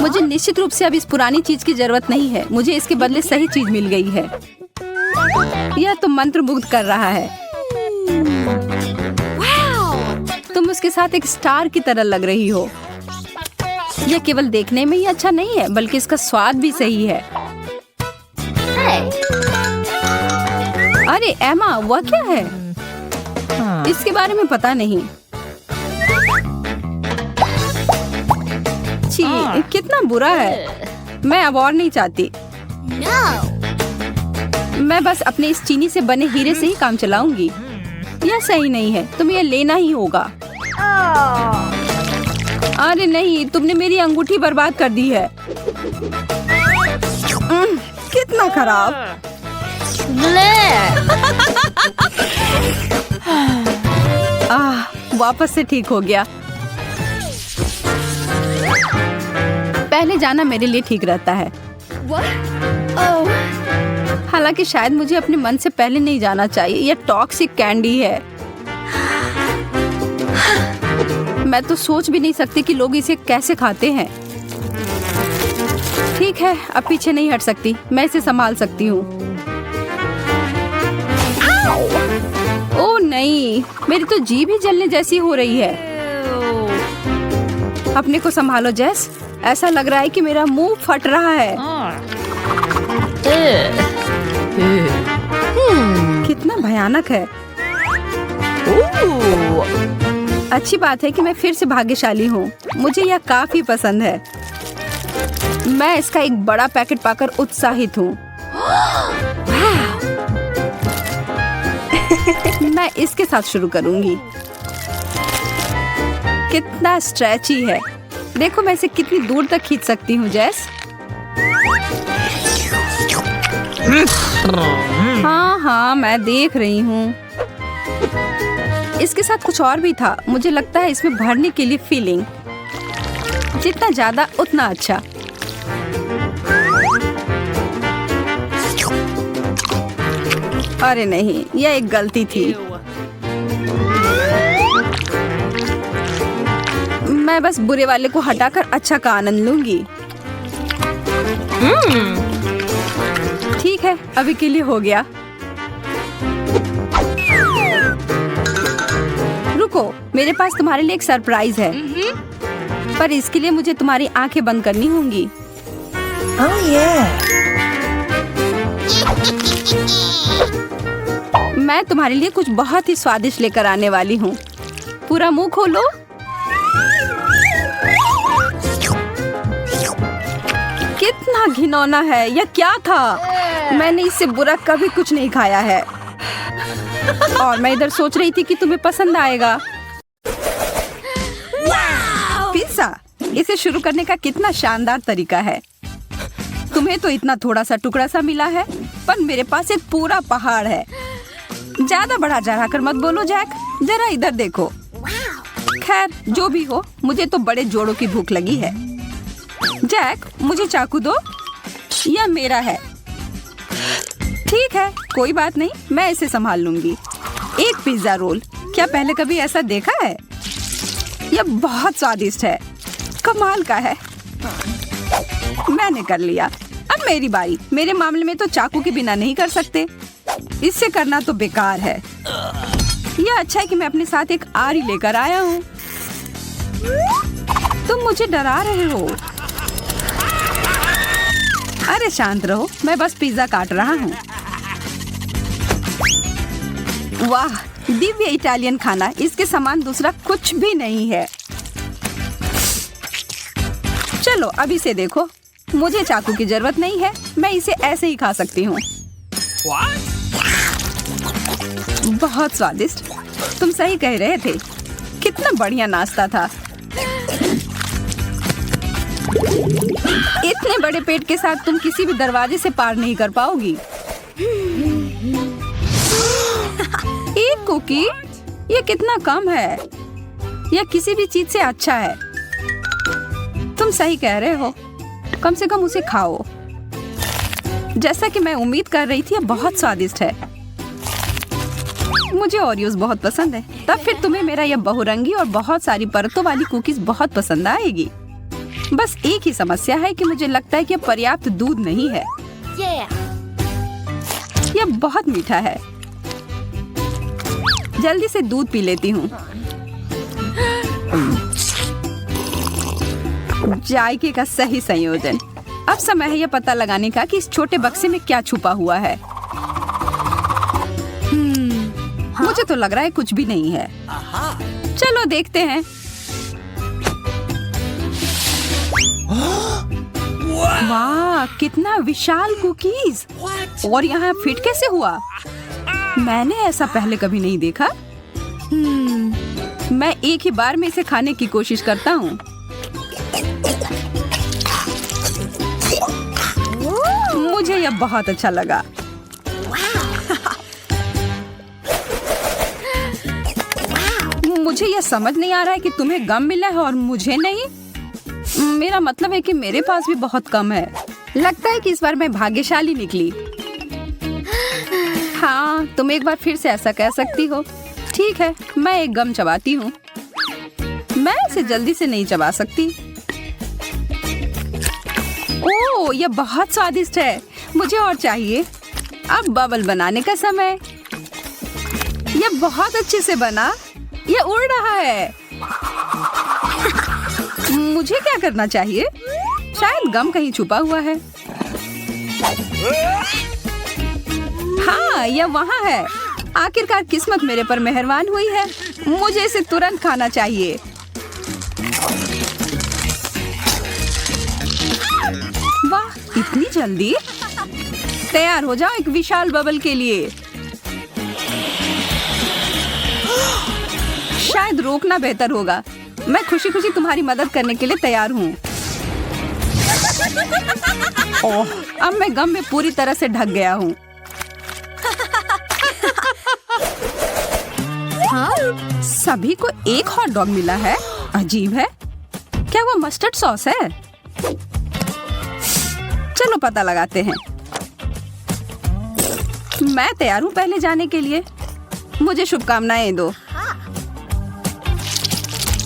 मुझे निश्चित रूप से अब इस पुरानी चीज की जरूरत नहीं है। मुझे इसके बदले सही चीज मिल गई है। यह तो मंत्रमुग्ध कर रहा है। तुम उसके साथ एक स्टार की तरह लग रही हो। यह केवल देखने में ही अच्छा नहीं है, बल्कि इसका स्वाद भी सही है। अरे एमा, वह क्या है? इसके बारे में पता नहीं। छी, कितना बुरा है। मैं अब और नहीं चाहती। मैं बस अपने इस चीनी से बने हीरे से ही काम चलाऊंगी। यह सही नहीं है। तुम्हें यह लेना ही होगा। अरे नहीं, तुमने मेरी अंगूठी बर्बाद कर दी है। कितना खराब। वापस से ठीक हो गया। पहले जाना मेरे लिए ठीक रहता है। हालांकि शायद मुझे अपने मन से पहले नहीं जाना चाहिए। यह टॉक्सिक कैंडी है। मैं तो सोच भी नहीं सकती कि लोग इसे कैसे खाते हैं। ठीक है, अब पीछे नहीं हट सकती, मैं इसे संभाल सकती हूँ। ओह नहीं, मेरी तो जीभ ही जलने जैसी हो रही है। अपने को संभालो जेस, ऐसा लग रहा है कि मेरा मुंह फट रहा है। कितना भयानक है। अच्छी बात है कि मैं फिर से भाग्यशाली हूँ, मुझे यह काफी पसंद है। मैं इसका एक बड़ा पैकेट पाकर उत्साहित हूँ। मैं इसके साथ शुरू करूंगी। कितना स्ट्रेची है, देखो मैं इसे कितनी दूर तक खींच सकती हूँ जेस। हाँ हाँ, मैं देख रही हूँ। इसके साथ कुछ और भी था, मुझे लगता है इसमें भरने के लिए फीलिंग, जितना ज्यादा उतना अच्छा। अरे नहीं, यह एक गलती थी। मैं बस बुरे वाले को हटाकर अच्छा का आनंद लूंगी। ठीक है, अभी के लिए हो गया। रुको, मेरे पास तुम्हारे लिए एक सरप्राइज है, पर इसके लिए मुझे तुम्हारी आंखें बंद करनी होंगी। मैं तुम्हारे लिए कुछ बहुत ही स्वादिष्ट लेकर आने वाली हूँ। पूरा मुंह खोलो। कितना घिनौना है, यह क्या था? मैंने इससे बुरा कभी कुछ नहीं खाया है। और मैं इधर सोच रही थी कि तुम्हें पसंद आएगा। पिज़्ज़ा, इसे शुरू करने का कितना शानदार तरीका है। तुम्हें तो इतना थोड़ा सा टुकड़ा सा मिला है, पर मेरे पास एक पूरा पहाड़ है। ज्यादा बढ़ा चढ़ा कर मत बोलो जैक, जरा इधर देखो। खैर जो भी हो, मुझे तो बड़े जोड़ों की भूख लगी है। जैक, मुझे चाकू दो, यह मेरा है। ठीक है, कोई बात नहीं, मैं इसे संभाल लूंगी। एक पिज्जा रोल, क्या पहले कभी ऐसा देखा है? यह बहुत स्वादिष्ट है, कमाल का है। मैंने कर लिया, अब मेरी बारी। मेरे मामले में तो चाकू के बिना नहीं कर सकते, इससे करना तो बेकार है। यह अच्छा है कि मैं अपने साथ एक आरी लेकर आया हूँ। तुम मुझे डरा रहे हो। अरे शांत रहो, मैं बस पिज्जा काट रहा हूँ। वाह, दिव्य इटालियन खाना, इसके समान दूसरा कुछ भी नहीं है। चलो अब इसे देखो, मुझे चाकू की जरूरत नहीं है, मैं इसे ऐसे ही खा सकती हूँ। बहुत स्वादिष्ट, तुम सही कह रहे थे। कितना बढ़िया नाश्ता था। इतने बड़े पेट के साथ तुम किसी भी दरवाजे से पार नहीं कर पाओगी। एक कुकी, ये कितना कम है। यह किसी भी चीज से अच्छा है। तुम सही कह रहे हो, कम से कम उसे खाओ। जैसा कि मैं उम्मीद कर रही थी, यह बहुत स्वादिष्ट है। मुझे ओरियोस बहुत पसंद है, तब फिर तुम्हें मेरा यह बहुरंगी और बहुत सारी परतों वाली कुकीज बहुत पसंद आएगी। बस एक ही समस्या है कि मुझे लगता है कि यह पर्याप्त दूध नहीं है। यह बहुत मीठा है। जल्दी से दूध पी लेती हूँ। जायके का सही संयोजन। अब समय है यह पता लगाने का कि इस छोटे बक्से में क्या छुपा हुआ है। मुझे तो लग रहा है कुछ भी नहीं है। चलो देखते हैं। वाह, कितना विशाल कुकीज। और यहाँ फिट कैसे हुआ? मैंने ऐसा पहले कभी नहीं देखा। मैं एक ही बार में इसे खाने की कोशिश करता हूँ। मुझे यह बहुत अच्छा लगा। मुझे यह समझ नहीं आ रहा है कि तुम्हें गम मिला है और मुझे नहीं। मेरा मतलब है कि मेरे पास भी बहुत कम है। लगता है कि इस बार मैं भाग्यशाली निकली। हाँ, तुम एक बार फिर से ऐसा कह सकती हो। ठीक है, मैं एक गम चबाती हूँ। मैं इसे जल्दी से नहीं चबा सकती। ओह, यह बहुत स्वादिष्ट है। मुझे और चाहिए। अब बबल बनाने का समय। यह बहुत अच्छे से बना। यह उड़ रहा है। मुझे क्या करना चाहिए? शायद गम कहीं छुपा हुआ है। हाँ, यह वहाँ है। आखिरकार किस्मत मेरे पर मेहरबान हुई है। मुझे इसे तुरंत खाना चाहिए। वाह, इतनी जल्दी? तैयार हो जाओ एक विशाल बबल के लिए। शायद रोकना बेहतर होगा। मैं खुशी खुशी तुम्हारी मदद करने के लिए तैयार हूँ। ओह, अब मैं गम में पूरी तरह से ढक गया हूँ। हाँ? सभी को एक हॉट डॉग मिला है। अजीब है। क्या वो मस्टर्ड सॉस है? चलो पता लगाते हैं। मैं तैयार हूँ पहले जाने के लिए। मुझे शुभकामनाएं दो।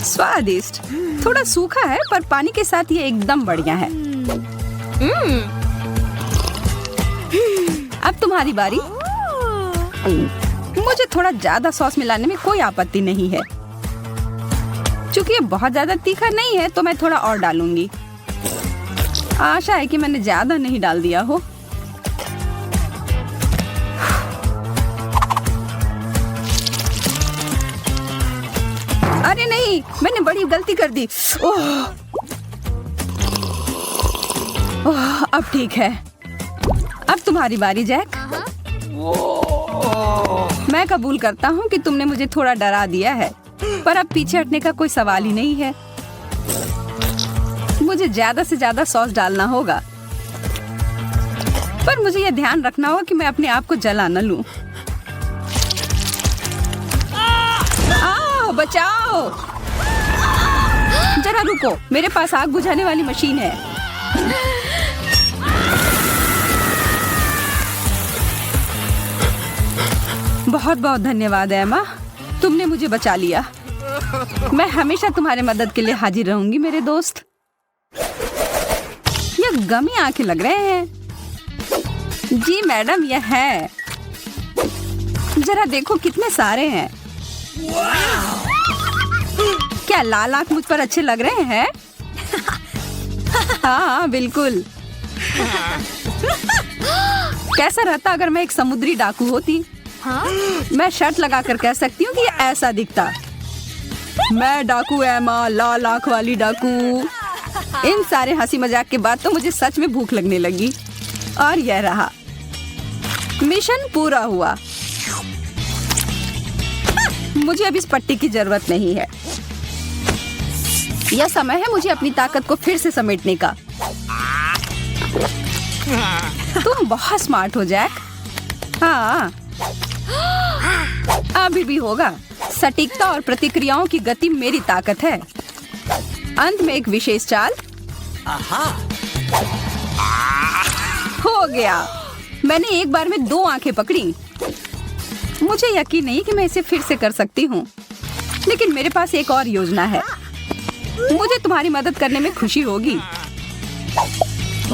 स्वादिष्ट। थोड़ा सूखा है पर पानी के साथ ये एकदम बढ़िया है। अब तुम्हारी बारी। मुझे थोड़ा ज्यादा सॉस मिलाने में कोई आपत्ति नहीं है। चूंकि ये बहुत ज्यादा तीखा नहीं है तो मैं थोड़ा और डालूंगी। आशा है कि मैंने ज्यादा नहीं डाल दिया हो। अरे नहीं, मैंने बड़ी गलती कर दी। ओह, ओह, अब ठीक है। अब तुम्हारी बारी जैक। मैं कबूल करता हूँ कि तुमने मुझे थोड़ा डरा दिया है, पर अब पीछे हटने का कोई सवाल ही नहीं है। मुझे ज्यादा से ज्यादा सॉस डालना होगा, पर मुझे यह ध्यान रखना होगा कि मैं अपने आप को जला न लूं। आओ, बचाओ। जरा रुको, मेरे पास आग बुझाने वाली मशीन है। बहुत बहुत धन्यवाद एमा, तुमने मुझे बचा लिया। मैं हमेशा तुम्हारे मदद के लिए हाजिर रहूंगी मेरे दोस्त। ये गमी आंखें लग रहे हैं। जी मैडम, यह है। जरा देखो कितने सारे हैं। क्या लाल आंख मुझ पर अच्छे लग रहे हैं? हाँ बिल्कुल। कैसा रहता अगर मैं एक समुद्री डाकू होती? हाँ? मैं शर्त लगा कर कह सकती हूँ कि ये ऐसा दिखता। मैं डाकू एमा, लाल आंख वाली डाकू। इन सारे हंसी मजाक के बाद तो मुझे सच में भूख लगने लगी। और यह रहा, मिशन पूरा हुआ। मुझे अब इस पट्टी की जरूरत नहीं है। यह समय है मुझे अपनी ताकत को फिर से समेटने का। तुम बहुत स्मार्ट हो जैक। हाँ, अभी भी होगा। सटीकता और प्रतिक्रियाओं की गति मेरी ताकत है। अंत में एक विशेष चाल। हो गया। मैंने एक बार में 2 आंखें पकड़ी। मुझे यकीन नहीं कि मैं इसे फिर से कर सकती हूँ, लेकिन मेरे पास एक और योजना है। मुझे तुम्हारी मदद करने में खुशी होगी।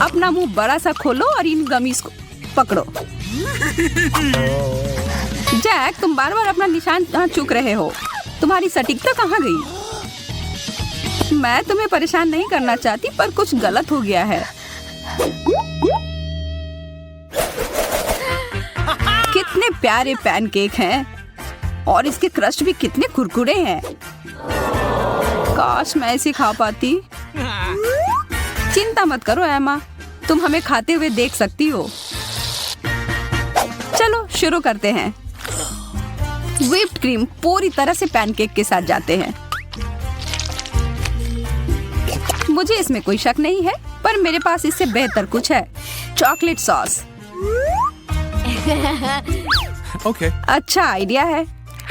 अपना मुंह बड़ा सा खोलो और इन गमीज को पकड़ो। जैक, तुम बार बार अपना निशान चूक रहे हो। तुम्हारी सटीकता कहाँ गई? मैं तुम्हें परेशान नहीं करना चाहती, पर कुछ गलत हो गया है। कितने प्यारे पैनकेक हैं और इसके क्रस्ट भी कितने कुरकुरे हैं। काश मैं इसे खा पाती। चिंता मत करो एमा, तुम हमें खाते हुए देख सकती हो। चलो शुरू करते हैं। व्हिप्ड क्रीम पूरी तरह से पैनकेक के साथ जाते हैं। मुझे इसमें कोई शक नहीं है, पर मेरे पास इससे बेहतर कुछ है। Chocolate sauce. Okay. अच्छा आइडिया है।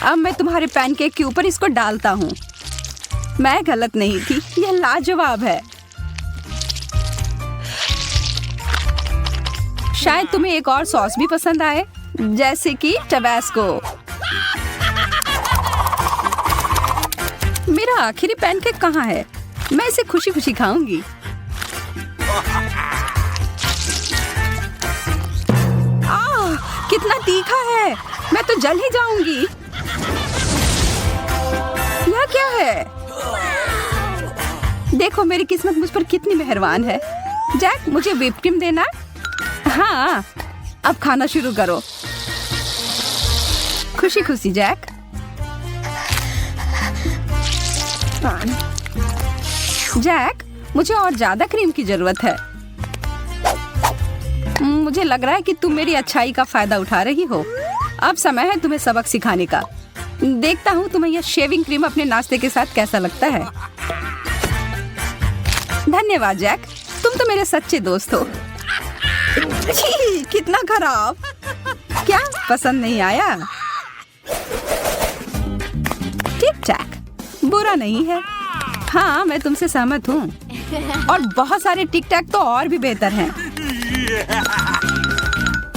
अब मैं तुम्हारे पैनकेक के ऊपर इसको डालता हूँ। मैं गलत नहीं थी, यह लाजवाब है। शायद तुम्हें एक और सॉस भी पसंद आए, जैसे कि टबैस्को। मेरा आखिरी पैनकेक कहाँ है? मैं इसे खुशी खुशी खाऊंगी। तीखा है, मैं तो जल ही जाऊंगी। यह क्या है? देखो मेरी किस्मत मुझ पर कितनी मेहरबान है। जैक, मुझे व्हिप क्रीम देना। हाँ, अब खाना शुरू करो। खुशी खुशी जैक। जैक, मुझे और ज्यादा क्रीम की जरूरत है। मुझे लग रहा है कि तुम मेरी अच्छाई का फायदा उठा रही हो। अब समय है तुम्हें सबक सिखाने का। देखता हूँ तुम्हें यह शेविंग क्रीम अपने नाश्ते के साथ कैसा लगता है। धन्यवाद जैक, तुम तो मेरे सच्चे दोस्त हो। छी, कितना खराब। क्या पसंद नहीं आया? ठीक ठाक, बुरा नहीं है। हाँ, मैं तुमसे सहमत हूँ। और बहुत सारे टिक टैक तो और भी बेहतर हैं।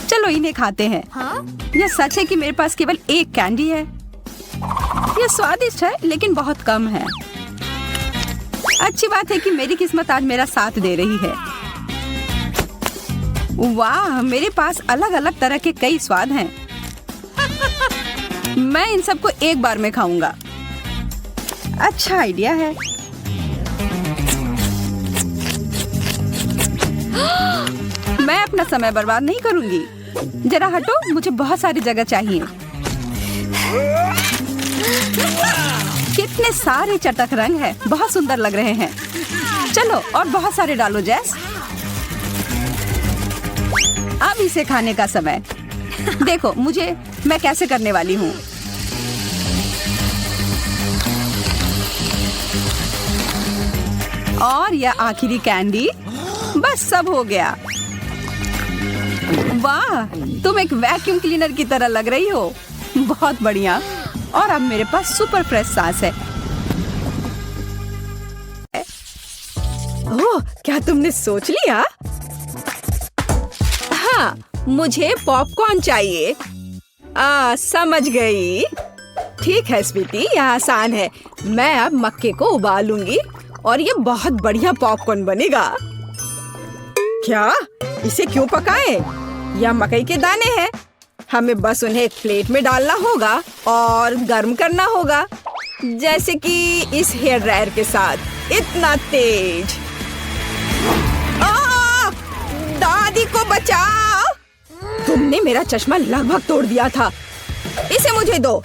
चलो इन्हें खाते हैं। यह सच है कि मेरे पास केवल एक कैंडी है। यह स्वादिष्ट है लेकिन बहुत कम है। अच्छी बात है कि मेरी किस्मत आज मेरा साथ दे रही है। वाह, मेरे पास अलग अलग तरह के कई स्वाद हैं। मैं इन सबको एक बार में खाऊंगा। अच्छा आइडिया है। मैं अपना समय बर्बाद नहीं करूंगी। जरा हटो, मुझे बहुत सारी जगह चाहिए। कितने सारे चटक रंग हैं, बहुत सुंदर लग रहे हैं। चलो और बहुत सारे डालो जैस। अब इसे खाने का समय। देखो मैं कैसे करने वाली हूँ। और यह आखिरी कैंडी, बस सब हो गया। वाह, तुम एक वैक्यूम क्लीनर की तरह लग रही हो। बहुत बढ़िया। और अब मेरे पास सुपर फ्रेश सांस है। ओह, क्या तुमने सोच लिया? हाँ, मुझे पॉपकॉर्न चाहिए। समझ गई। ठीक है स्वीटी, यह आसान है। मैं अब मक्के को उबालूंगी और ये बहुत बढ़िया पॉपकॉर्न बनेगा। क्या? इसे क्यों पकाएं? यह मकई के दाने हैं। हमें बस उन्हें एक प्लेट में डालना होगा और गर्म करना होगा, जैसे कि इस हेयर ड्रायर के साथ। इतना तेज। दादी को बचाओ! तुमने मेरा चश्मा लगभग तोड़ दिया था। इसे मुझे दो।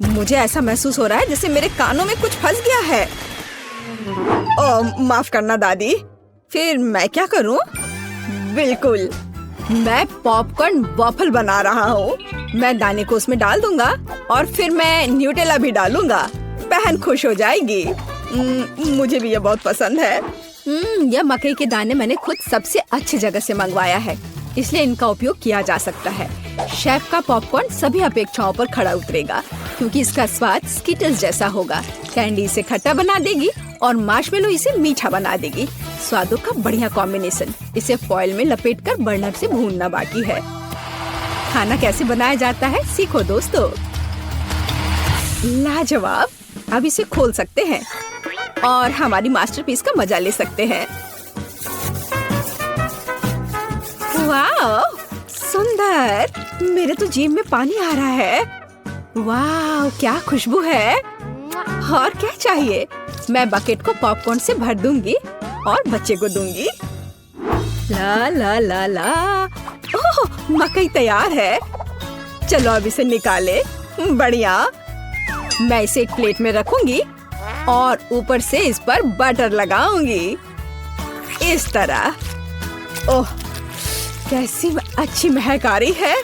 मुझे ऐसा महसूस हो रहा है जैसे मेरे कानों में कुछ फंस गया है। माफ करना दादी। फिर मैं क्या करूं? बिल्कुल, मैं पॉपकॉर्न वॉफल बना रहा हूँ। मैं दाने को उसमें डाल दूंगा और फिर मैं न्यूटेला भी डालूंगा। बहन खुश हो जाएगी। मुझे भी ये बहुत पसंद है। यह मकई के दाने मैंने खुद सबसे अच्छी जगह से मंगवाया है, इसलिए इनका उपयोग किया जा सकता है। शेफ का पॉपकॉर्न सभी अपेक्षाओं पर खड़ा उतरेगा, क्योंकि इसका स्वाद स्किटल्स जैसा होगा। कैंडी इसे खट्टा बना देगी और मार्शमेलो इसे मीठा बना देगी। स्वादों का बढ़िया कॉम्बिनेशन। इसे फॉइल में लपेटकर बर्नर से भूनना बाकी है। खाना कैसे बनाया जाता है सीखो दोस्तों। लाजवाब। अब इसे खोल सकते हैं और हमारी मास्टरपीस का मजा ले सकते हैं। वाह, सुंदर। मेरे तो जीभ में पानी आ रहा है। वाह, क्या खुशबू है। और क्या चाहिए? मैं बकेट को पॉपकॉर्न से भर दूंगी और बच्चे को दूंगी। ला ला ला ला। ओह, मकई तैयार है। चलो अब इसे निकाले। बढ़िया। मैं इसे एक प्लेट में रखूंगी और ऊपर से इस पर बटर लगाऊंगी, इस तरह। ओह, कैसी अच्छी महक आ रही है।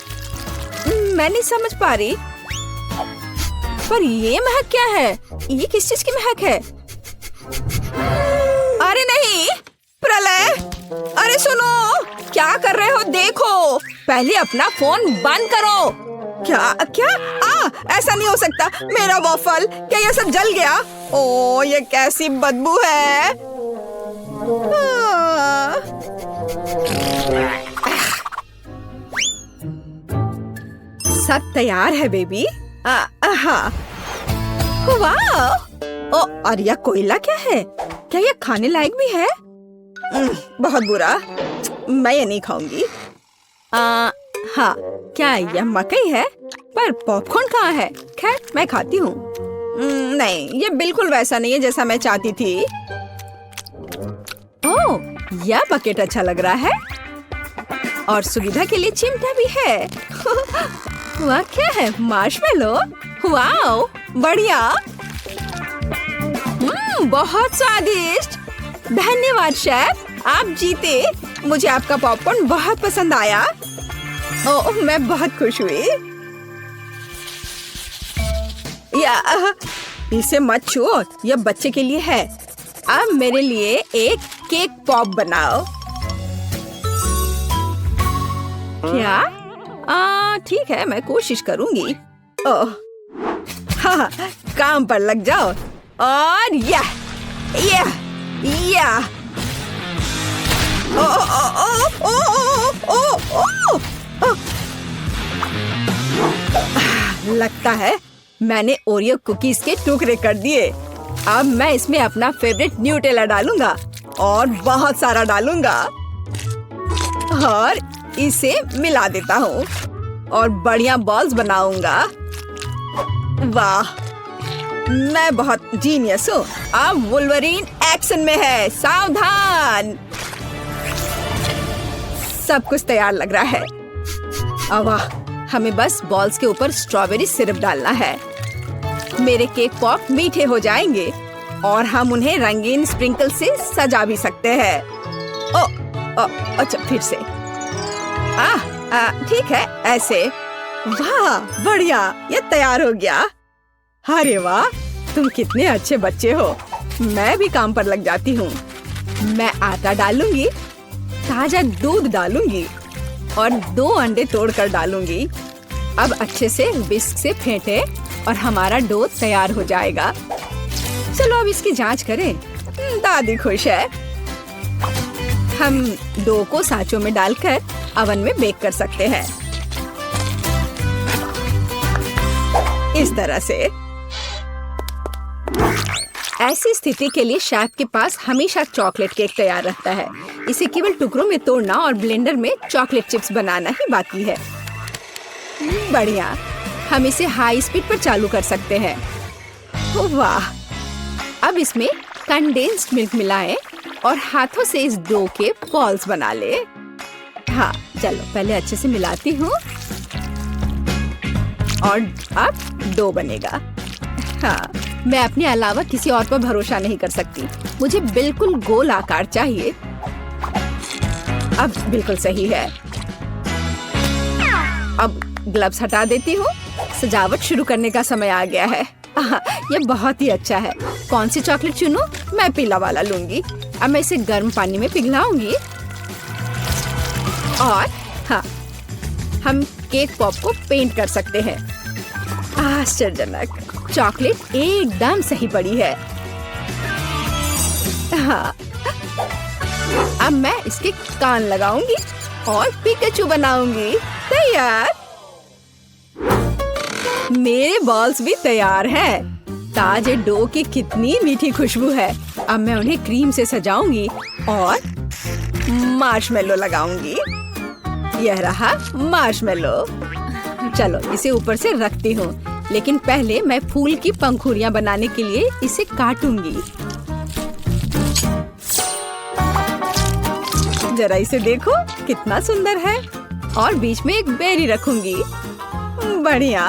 मैं नहीं समझ पा रही, पर ये महक क्या है? ये किस चीज की महक है? अरे नहीं, प्रलय! अरे सुनो, क्या कर रहे हो? देखो, पहले अपना फोन बंद करो। क्या क्या? ऐसा नहीं हो सकता। मेरा वॉफल, क्या ये सब जल गया? ओह, ये कैसी बदबू है। सब तैयार है बेबी। हाँ। वाह! ओ, और यह कोयला क्या है? क्या यह खाने लायक भी है? बहुत बुरा। मैं ये नहीं खाऊंगी। हाँ, क्या यह मकई है? पर पॉपकॉर्न कहाँ है? खैर मैं खाती हूँ। नहीं, ये बिल्कुल वैसा नहीं है जैसा मैं चाहती थी। ओह, यह बकेट अच्छा लग रहा है और सुविधा के लिए चिमटा भी है। वाह, क्या है? मार्शमेलो? वाओ, बढ़िया। बहुत स्वादिष्ट। धन्यवाद शेफ, आप जीते। मुझे आपका पॉपकॉर्न बहुत पसंद आया। ओह, मैं बहुत खुश हुई। इसे मत छुओ, यह बच्चे के लिए है। अब मेरे लिए एक केक पॉप बनाओ। क्या? ठीक है, मैं कोशिश करूंगी। ओह, हाँ, काम पर लग जाओ। और या ओ, ओ, ओ, ओ, ओ, ओ, ओ, ओ। लगता है मैंने ओरियो कुकीज के टुकड़े कर दिए। अब मैं इसमें अपना फेवरेट न्यूटेला डालूंगा और बहुत सारा डालूंगा और इसे मिला देता हूँ और बढ़िया बॉल्स बनाऊंगा। वाह, मैं बहुत जीनियस हूँ। अब वुल्वरीन एक्शन में है, सावधान। सब कुछ तैयार लग रहा है। वाह, हमें बस बॉल्स के ऊपर स्ट्रॉबेरी सिरप डालना है। मेरे केक पॉप मीठे हो जाएंगे और हम उन्हें रंगीन स्प्रिंकल से सजा भी सकते हैं। अच्छा, फिर से। ठीक है, ऐसे। वाह, बढ़िया, ये तैयार हो गया। अरे वाह, तुम कितने अच्छे बच्चे हो। मैं भी काम पर लग जाती हूँ। मैं आटा डालूंगी, ताजा दूध डालूंगी और 2 अंडे तोड़कर डालूंगी। अब अच्छे से विस्क से फेंटे और हमारा डो तैयार हो जाएगा। चलो अब इसकी जांच करें। दादी खुश है। हम डो को सांचों में डालकर अवन में बेक कर सकते हैं, इस तरह से। ऐसी स्थिति के लिए शेफ के पास हमेशा चॉकलेट केक तैयार रहता है। इसे केवल टुकड़ों में तोड़ना और ब्लेंडर में चॉकलेट चिप्स बनाना ही बाकी है। बढ़िया, हम इसे हाई स्पीड पर चालू कर सकते हैं। वाह, अब इसमें कंडेंस्ड मिल्क मिलाएं और हाथों से इस डो के बॉल्स बना ले। हाँ, चलो पहले अच्छे से मिलाती हूँ और अब डो बनेगा। हाँ, मैं अपने अलावा किसी और पर भरोसा नहीं कर सकती। मुझे बिल्कुल गोल आकार चाहिए। अब बिल्कुल सही है। अब ग्लव्स हटा देती हूँ। सजावट शुरू करने का समय आ गया है। यह बहुत ही अच्छा है। कौन सी चॉकलेट चुनूं? मैं पीला वाला लूंगी। अब मैं इसे गर्म पानी में पिघलाऊंगी और हाँ, हम केक पॉप को पेंट कर सकते हैं। आश्चर्यजनक, चॉकलेट एकदम सही पड़ी है। हाँ, अब मैं इसके कान लगाऊंगी और पिकाचू बनाऊंगी। तैयार। मेरे बॉल्स भी तैयार हैं। ताजे डो की कितनी मीठी खुशबू है। अब मैं उन्हें क्रीम से सजाऊंगी और मार्शमेलो लगाऊंगी। यह रहा मार्शमेलो। चलो इसे ऊपर से रखती हूँ, लेकिन पहले मैं फूल की पंखुड़ियाँ बनाने के लिए इसे काटूंगी। जरा इसे देखो, कितना सुंदर है। और बीच में एक बेरी रखूंगी। बढ़िया।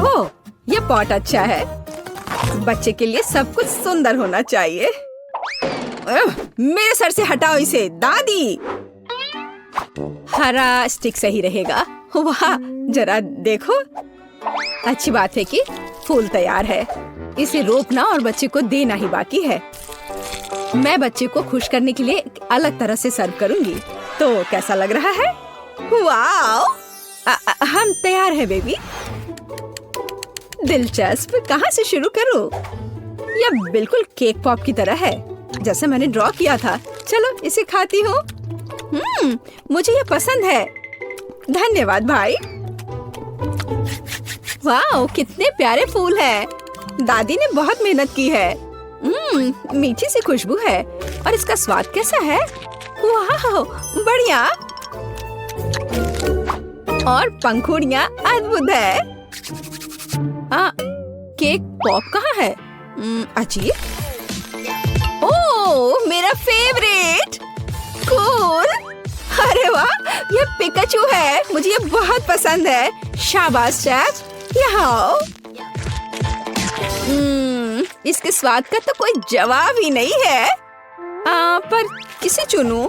हो, ये पॉट अच्छा है। बच्चे के लिए सब कुछ सुंदर होना चाहिए। मेरे सर से हटाओ इसे, दादी। हरा स्टिक सही रहेगा। वाह, जरा देखो। अच्छी बात है कि फूल तैयार है। इसे रोपना और बच्चे को देना ही बाकी है। मैं बच्चे को खुश करने के लिए एक अलग तरह से सर्व करूंगी। तो कैसा लग रहा है? वाओ! हम तैयार हैं बेबी। दिलचस्प, कहाँ से शुरू करूं? यह बिल्कुल केक पॉप की तरह है, जैसे मैंने ड्रॉ किया था। चलो इसे खाती हूँ। मुझे ये पसंद है। धन्यवाद भाई। वाओ, कितने प्यारे फूल हैं। दादी ने बहुत मेहनत की है। मीठी सी खुशबू है। और इसका स्वाद कैसा है? वाह, बढ़िया। और पंखुड़ियाँ अद्भुत है। केक पॉप कहाँ है? अजीब। ओह, मेरा फेवरेट। कूल। अरे वाह, ये पिकाचू है। मुझे ये बहुत पसंद है। शाबाश शेफ, यहाँ आओ। इसके स्वाद का तो कोई जवाब ही नहीं है। पर किसे चुनूं?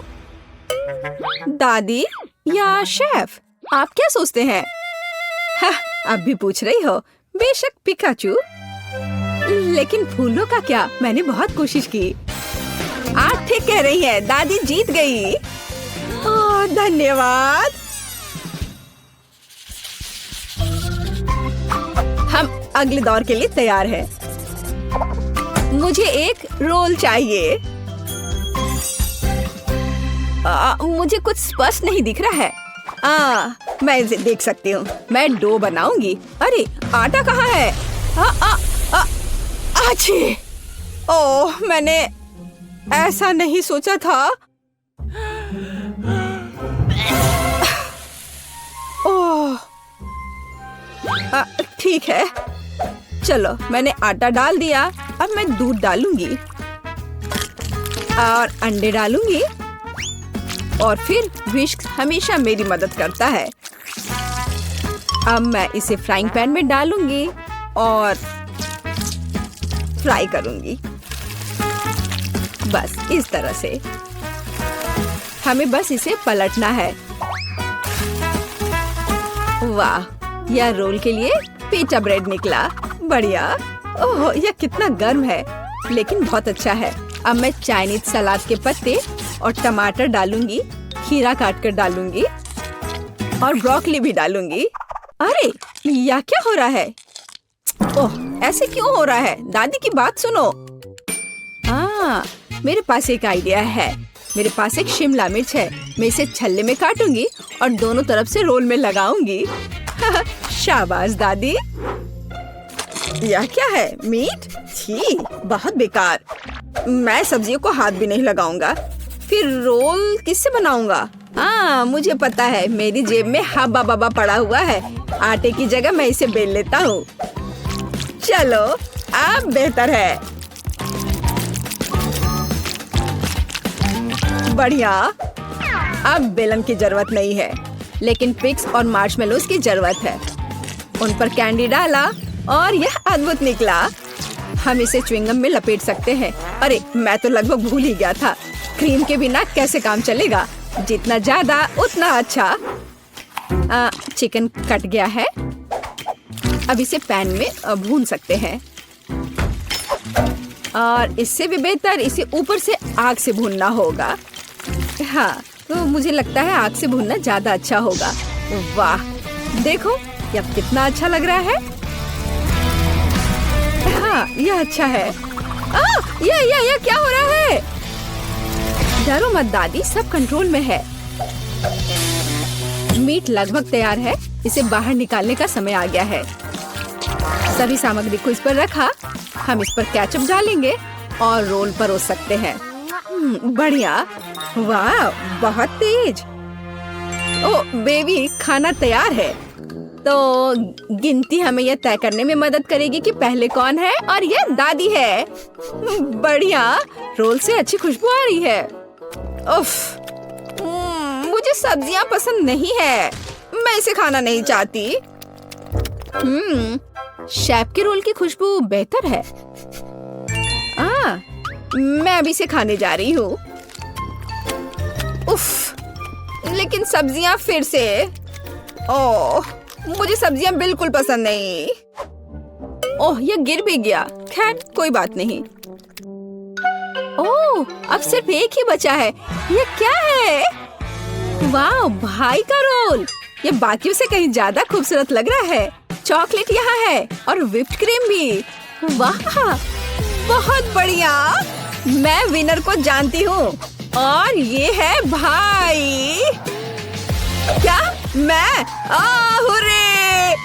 दादी या शेफ? आप क्या सोचते हैं? अब भी पूछ रही हो? बेशक पिकाचू। लेकिन फूलों का क्या? मैंने बहुत कोशिश की। आप ठीक कह रही हैं, दादी जीत गई। ओह, धन्यवाद। हम अगले दौर के लिए तैयार हैं। मुझे एक रोल चाहिए। मुझे कुछ स्पष्ट नहीं दिख रहा है। मैं इसे देख सकती हूँ। मैं डो बनाऊंगी। अरे आटा कहाँ है? अच्छी। ओह, मैंने ऐसा नहीं सोचा था। ओह, ठीक है। चलो, मैंने आटा डाल दिया। अब मैं दूध डालूंगी और अंडे डालूंगी। और फिर विस्क हमेशा मेरी मदद करता है। अब मैं इसे फ्राइंग पैन में डालूंगी और फ्राई करूंगी। बस इस तरह से। हमें बस इसे पलटना है। वाह, यह रोल के लिए पीटा ब्रेड निकला। बढ़िया। ओह, यह कितना गर्म है, लेकिन बहुत अच्छा है। अब मैं चाइनीज सलाद के पत्ते और टमाटर डालूंगी। खीरा काट कर डालूंगी और ब्रोकली भी डालूंगी। अरे, यह क्या हो रहा है? ओह, ऐसे क्यों हो रहा है? दादी की बात सुनो। मेरे पास एक आइडिया है। मेरे पास एक शिमला मिर्च है। मैं इसे छल्ले में काटूंगी और दोनों तरफ से रोल में लगाऊंगी। शाबाश दादी। यह क्या है? मीट? छी, बहुत बेकार। मैं सब्जियों को हाथ भी नहीं लगाऊंगा। फिर रोल किससे बनाऊंगा? मुझे पता है। मेरी जेब में हब्बा बब्बा पड़ा हुआ है। आटे की जगह मैं इसे बेल लेता हूँ। चलो, अब बेहतर है। बढ़िया। अब बेलन की जरूरत नहीं है, लेकिन पिक्स और मार्शमेलोज की जरूरत है। उन पर कैंडी डाला और यह अद्भुत निकला। हम इसे च्युइंगम में लपेट सकते हैं। अरे, मैं तो लगभग भूल ही गया था। क्रीम के बिना कैसे काम चलेगा? जितना ज्यादा उतना अच्छा। चिकन कट गया है। अब इसे पैन में भून सकते हैं। और इससे भी बेहतर इसे ऊपर से आग से भूनना होगा। हाँ, तो मुझे लगता है आग से भूनना ज्यादा अच्छा होगा। वाह, देखो यह कितना अच्छा लग रहा है। हाँ, यह अच्छा है। यह क्या हो रहा है? डरो मत दादी, सब कंट्रोल में है। मीट लगभग तैयार है। इसे बाहर निकालने का समय आ गया है। सभी सामग्री को इस पर रखा। हम इस पर केचप डालेंगे और रोल परोस सकते हैं। बढ़िया। वाह, बहुत तेज। ओह बेबी, खाना तैयार है। तो गिनती हमें यह तय करने में मदद करेगी कि पहले कौन है, और यह दादी है। बढ़िया। रोल से अच्छी खुशबू आ रही है। उफ, मुझे सब्जियां पसंद नहीं है। मैं इसे खाना नहीं चाहती। शेफ के रोल की खुशबू बेहतर है। मैं अभी इसे खाने जा रही हूँ। उफ, लेकिन सब्जियां फिर से। ओह, मुझे सब्जियां बिल्कुल पसंद नहीं। ओह, यह गिर भी गया। खैर, कोई बात नहीं। ओह, अब सिर्फ एक ही बचा है। यह क्या है? वाह, भाई का रोल। ये बाकियों से कहीं ज्यादा खूबसूरत लग रहा है। चॉकलेट यहाँ है और व्हिप्ड क्रीम भी। वाह, बहुत बढ़िया। मैं विनर को जानती हूँ और ये है भाई। क्या? मैं? हुर्रे!